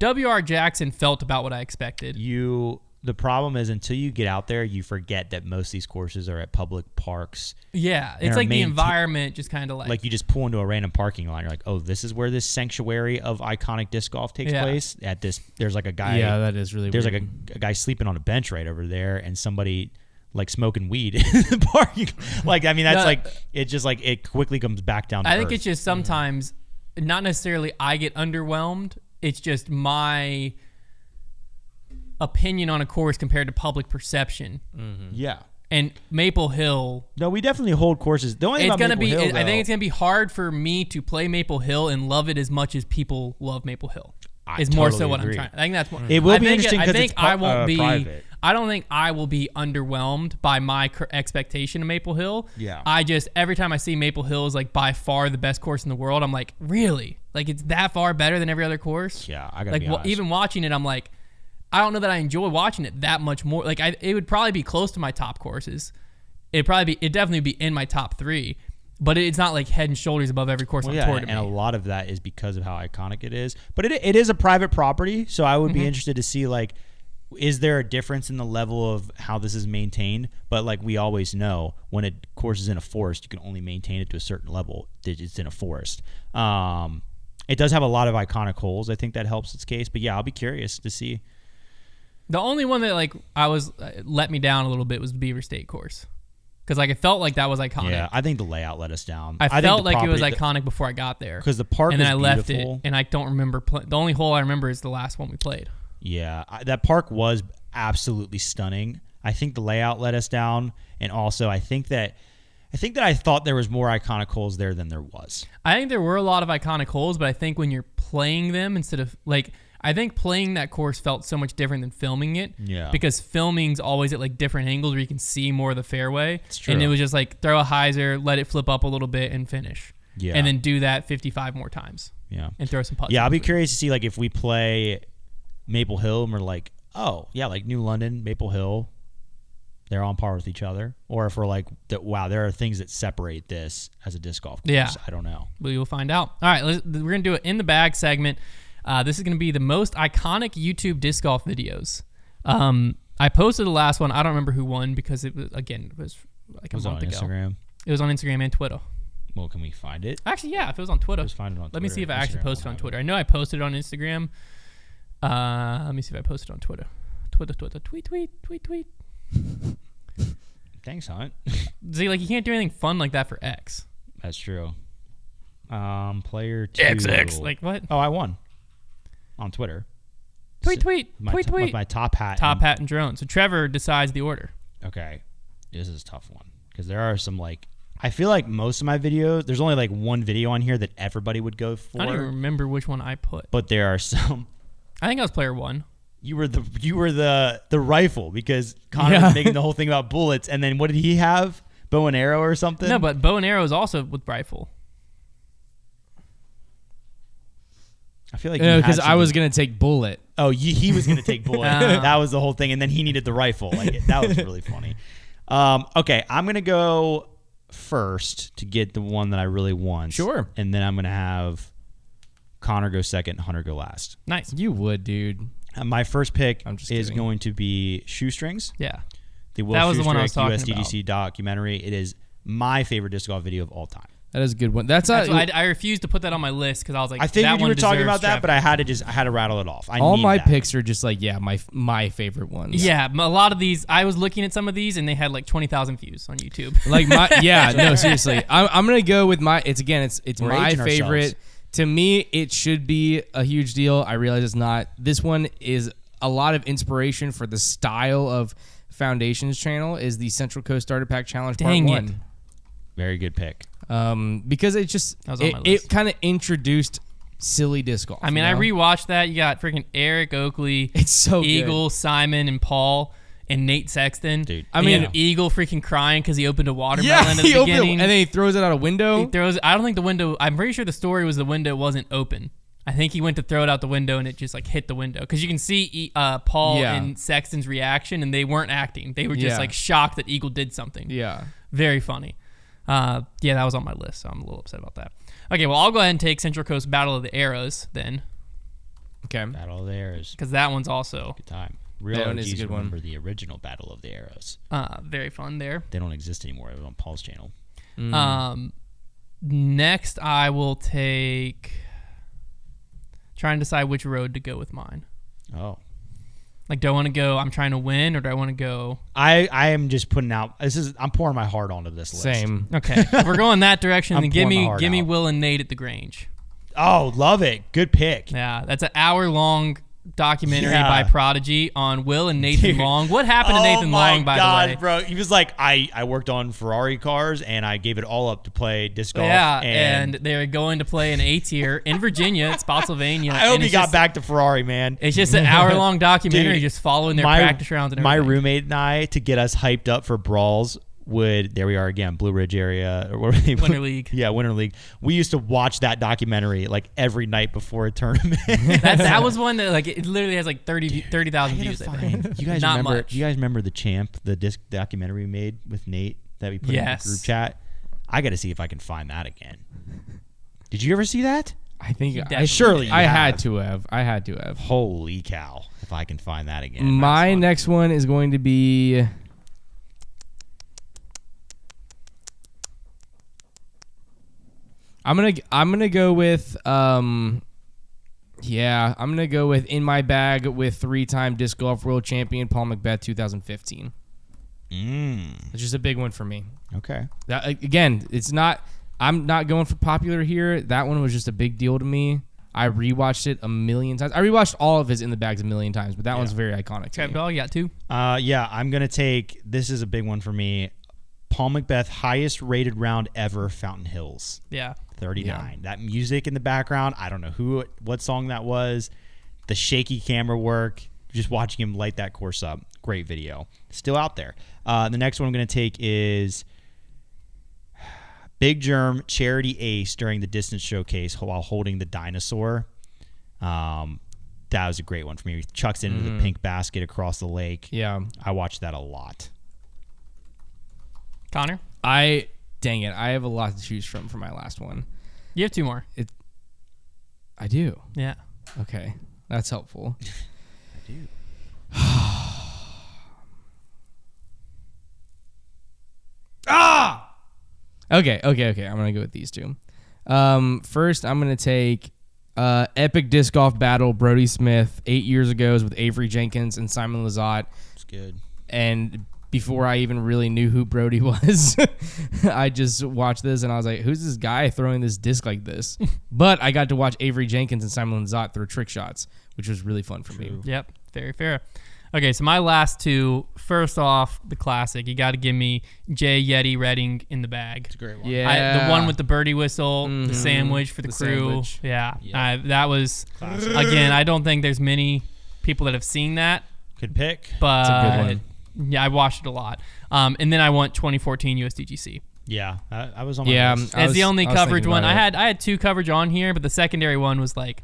WR Jackson felt about what I expected. The problem is until you get out there, you forget that most of these courses are at public parks. Yeah, it's like the environment just kind of like you just pull into a random parking lot. You're like, oh, this is where this sanctuary of iconic disc golf takes place. At this, there's like a guy. Yeah, that is really. There's weird. like a guy sleeping on a bench right over there, and somebody like smoking weed in the parking. Like, I mean, that's it. Just like it quickly comes back down. I think it's just sometimes not necessarily I get underwhelmed. It's just my opinion on a course compared to public perception. Mm-hmm. Yeah. And Maple Hill. No, we definitely hold courses. The only thing it's about gonna Maple be. Hill, I think it's gonna be hard for me to play Maple Hill and love it as much as people love Maple Hill. Is more so what I'm trying. I think that's more. It will be interesting because it's I won't be. Private. I don't think I will be underwhelmed by my expectation of Maple Hill. Yeah. I just every time I see Maple Hill is like by far the best course in the world. I'm like, really? Like it's that far better than every other course? Yeah, I gotta be honest. Even watching it, I'm like, I don't know that I enjoy watching it that much more. Like it would probably be close to my top courses. It'd definitely be in my top 3. But it's not like head and shoulders above every course on tour to me. And a lot of that is because of how iconic it is. But it is a private property, so I would be interested to see, like, is there a difference in the level of how this is maintained? But, like, we always know when a course is in a forest, you can only maintain it to a certain level. It's in a forest. It does have a lot of iconic holes. I think that helps its case. But, yeah, I'll be curious to see. The only one that, like, let me down a little bit was the Beaver State course. Because like it felt like that was iconic. Yeah, I think the layout let us down. I felt like it was iconic before I got there. Because the park and then is I left beautiful. it, and I don't remember. The only hole I remember is the last one we played. Yeah, that park was absolutely stunning. I think the layout let us down, and also I think that I thought there was more iconic holes there than there was. I think there were a lot of iconic holes, but I think when you're playing them instead of like. I think playing that course felt so much different than filming it. Yeah. Because filming's always at like different angles where you can see more of the fairway. It's true. And it was just like throw a hyzer, let it flip up a little bit, and finish. Yeah. And then do that 55 more times. Yeah. And throw some putts. Yeah, I'll be curious to see like if we play Maple Hill and we're like, oh yeah, like New London, Maple Hill, they're on par with each other, or if we're like, wow, there are things that separate this as a disc golf course. Yeah. I don't know. We will find out. All right, we're gonna do it in the bag segment. This is going to be the most iconic YouTube disc golf videos. I posted the last one. I don't remember who won because it was like a month ago. Instagram. It was on Instagram and Twitter. Well, can we find it? Actually, yeah, if it was on Twitter. Just find it on Twitter. Let me see if I actually Instagram posted on Twitter. I know I posted it on Instagram. Let me see if I posted on Twitter. Tweet. Thanks, Hunt. See, like you can't do anything fun like that for X. That's true. Player 2. XX. Like what? Oh, I won. On Twitter. Tweet. With my top hat. Top hat and drone. So Trevor decides the order. Okay. This is a tough one. Because there are some like... I feel like most of my videos... There's only like one video on here that everybody would go for. I don't even remember which one I put. But there are some... I think I was player 1. You were the rifle because Konner was making the whole thing about bullets. And then what did he have? Bow and arrow or something? No, but bow and arrow is also with rifle. I feel like because I was gonna take bullet. Oh, he was gonna take bullet. That was the whole thing, and then he needed the rifle. Like that was really funny. Okay, I'm gonna go first to get the one that I really want. Sure. And then I'm gonna have Konner go second, Hunter go last. Nice. You would, dude. My first pick I'm just is kidding. going to be Shoestrings. Yeah. The Will That was the one I was Shoestrick talking USDGC documentary. It is my favorite disc golf video of all time. That is a good one. That's why I refused to put that on my list because I was like, I figured that you one were talking deserves about that, Trevor. but I had to rattle it off. all my that. picks are just like my favorite ones. Yeah, a lot of these. I was looking at some of these and they had like 20,000 views on YouTube. Like no, seriously. I'm gonna go with my. It's We're my aging favorite. ourselves. To me, it should be a huge deal. I realize it's not. This one is a lot of inspiration for the style of Foundation's channel. Is the Central Coast Starter Pack Challenge Dang Part it. 1. Very good pick. Because it just That was on my list. it kind of introduced silly disc golf. I mean, I rewatched that. You got freaking Eric Oakley, It's so good. Eagle, Simon, and Paul, and Nate Sexton. Dude. I mean, Eagle freaking crying because he opened a watermelon at the he opened it, beginning. and then he throws it out a window. He throws. I don't think the window. I'm pretty sure the story was the window wasn't open. I think he went to throw it out the window and it just like hit the window because you can see Paul and Sexton's reaction and they weren't acting. They were just like shocked that Eagle did something. Yeah. Very funny. That was on my list, so I'm a little upset about that. Okay, well, I'll go ahead and take Central Coast Battle of the Arrows then. Okay. Battle of the Arrows. Because that one's also good time. Real OGs remember the original Battle of the Arrows. Very fun there. They don't exist anymore. It was on Paul's channel. Next, I will take... Trying to decide which road to go with mine. Oh. Like, do I want to go, I'm trying to win, or do I want to go... I am just putting out... I'm pouring my heart onto this list. Same. Okay. If we're going that direction, then give me Will and Nate at the Grange. Oh, love it. Good pick. Yeah, that's an hour-long documentary by Prodigy on Will and Nathan Long. What happened to Nathan Long, by the way? Oh, my God, bro. He was like, I worked on Ferrari cars, and I gave it all up to play disc golf. Yeah, and they were going to play an A-tier in Virginia. It's Spotsylvania. I hope he got back to Ferrari, man. It's just an hour-long documentary just following their practice rounds and everything. My roommate and I, to get us hyped up for brawls, there we are again, Blue Ridge area. Or Winter League. Yeah, Winter League. We used to watch that documentary like every night before a tournament. that was one that like it literally has like 30,000 views, I think. You guys Not remember? much. You guys remember the Champ, the disc documentary we made with Nate that we put in the group chat? I got to see if I can find that again. Did you ever see that? I think I had to have. Holy cow! If I can find that again. My next one is going to be... I'm gonna go with I'm gonna go with In My Bag with 3-time disc golf world champion Paul McBeth 2015. It's just a big one for me. Okay. That, again, I'm not going for popular here. That one was just a big deal to me. I rewatched it a million times. I rewatched all of his In the Bags a million times, but that one's very iconic to me. You got two? I'm gonna take. This is a big one for me. Paul McBeth, highest rated round ever, Fountain Hills. Yeah. 39. Yeah. That music in the background, I don't know what song that was. The shaky camera work, just watching him light that course up. Great video. Still out there. The next one I'm going to take is Big Germ Charity Ace during the distance showcase while holding the dinosaur. That was a great one for me. He chucks it into the pink basket across the lake. Yeah. I watched that a lot. Konner? Dang it. I have a lot to choose from for my last one. You have two more. I do. Yeah. Okay. That's helpful. I do. Okay. I'm going to go with these two. First, I'm going to take epic disc golf battle Brody Smith 8 years ago with Avery Jenkins and Simon Lizotte. It's good. And before I even really knew who Brody was, I just watched this and I was like, who's this guy throwing this disc like this? But I got to watch Avery Jenkins and Simon Lizotte throw trick shots, which was really fun for me. Yep, very fair. Okay, so my last two, first off, the classic. You got to give me Jay Yeti Redding In the Bag. It's a great one. Yeah. The one with the birdie whistle, the sandwich for the crew. Sandwich. Yeah. That was, again, I don't think there's many people that have seen that. Good pick. But it's a good one. Yeah, I watched it a lot. And then I want 2014 USDGC. Yeah, I was on my list. As the only coverage one. I had two coverage on here, but the secondary one was like,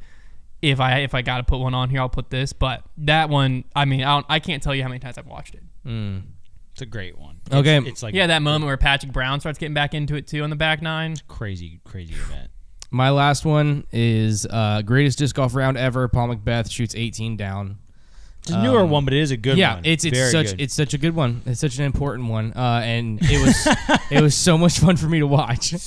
if I got to put one on here, I'll put this. But that one, I mean, I can't tell you how many times I've watched it. It's a great one. Okay. It's like that moment where Patrick Brown starts getting back into it too on the back nine. Crazy event. My last one is greatest disc golf round ever. Paul McBeth shoots 18 down. It's a newer one, but it is a good one. Yeah, it's such a good one. It's such an important one, and it was so much fun for me to watch. It's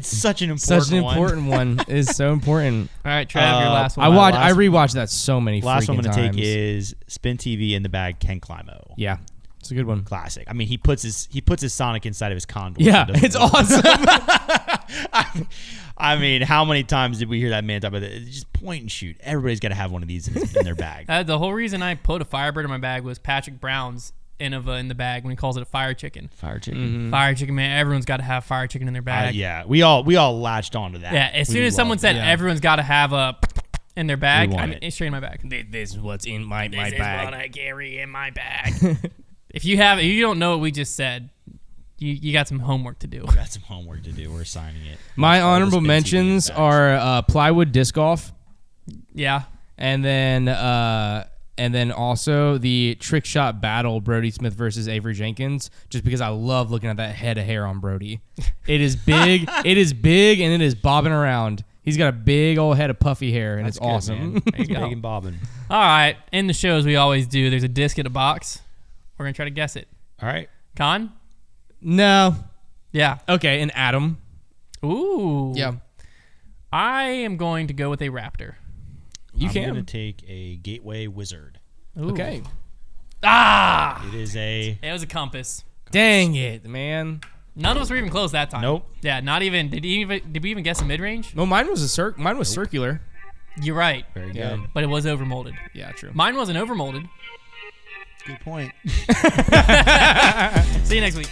such an important one. It's so important. All right, Trav, your last one. I rewatched that so many freaking times. Last one I'm gonna take is Spin TV In the Bag Ken Climo. Yeah, it's a good one. Classic. I mean, he puts his Sonic inside of his condor. Yeah, it's awesome. I mean, how many times did we hear that man talk about it? Just point and shoot. Everybody's got to have one of these in their bag. The whole reason I put a Firebird in my bag was Patrick Brown's Innova in the bag when he calls it a fire chicken. Fire chicken. Mm-hmm. Fire chicken, man. Everyone's got to have fire chicken in their bag. Yeah, we all latched onto that. Yeah, as soon as someone said everyone's got to have a in their bag, it's straight in my bag. This is what's in my bag. This is what I carry in my bag. If you don't know what we just said, you got some homework to do. We got some homework to do. We're signing it. My honorable mentions are plywood disc golf. Yeah. And then also the trick shot battle, Brody Smith versus Avery Jenkins, just because I love looking at that head of hair on Brody. It is big. It is big, and it is bobbing around. He's got a big old head of puffy hair, and it's awesome. Man. There you go. Big and bobbing. All right. In the shows, we always do. There's a disc in a box. We're going to try to guess it. All right. Con? No. Yeah. Okay, and Adam. Ooh. Yeah. I am going to go with a raptor. I'm going to take a Gateway Wizard. Ooh. Okay. Ah! It is It was a compass. Dang it, man. None of us were even close that time. Nope. Yeah, not even. Did we even guess a mid-range? No, mine was circular. You're right. very Yeah. good. But it was overmolded. Yeah, true. Mine wasn't overmolded. Good point. See you next week.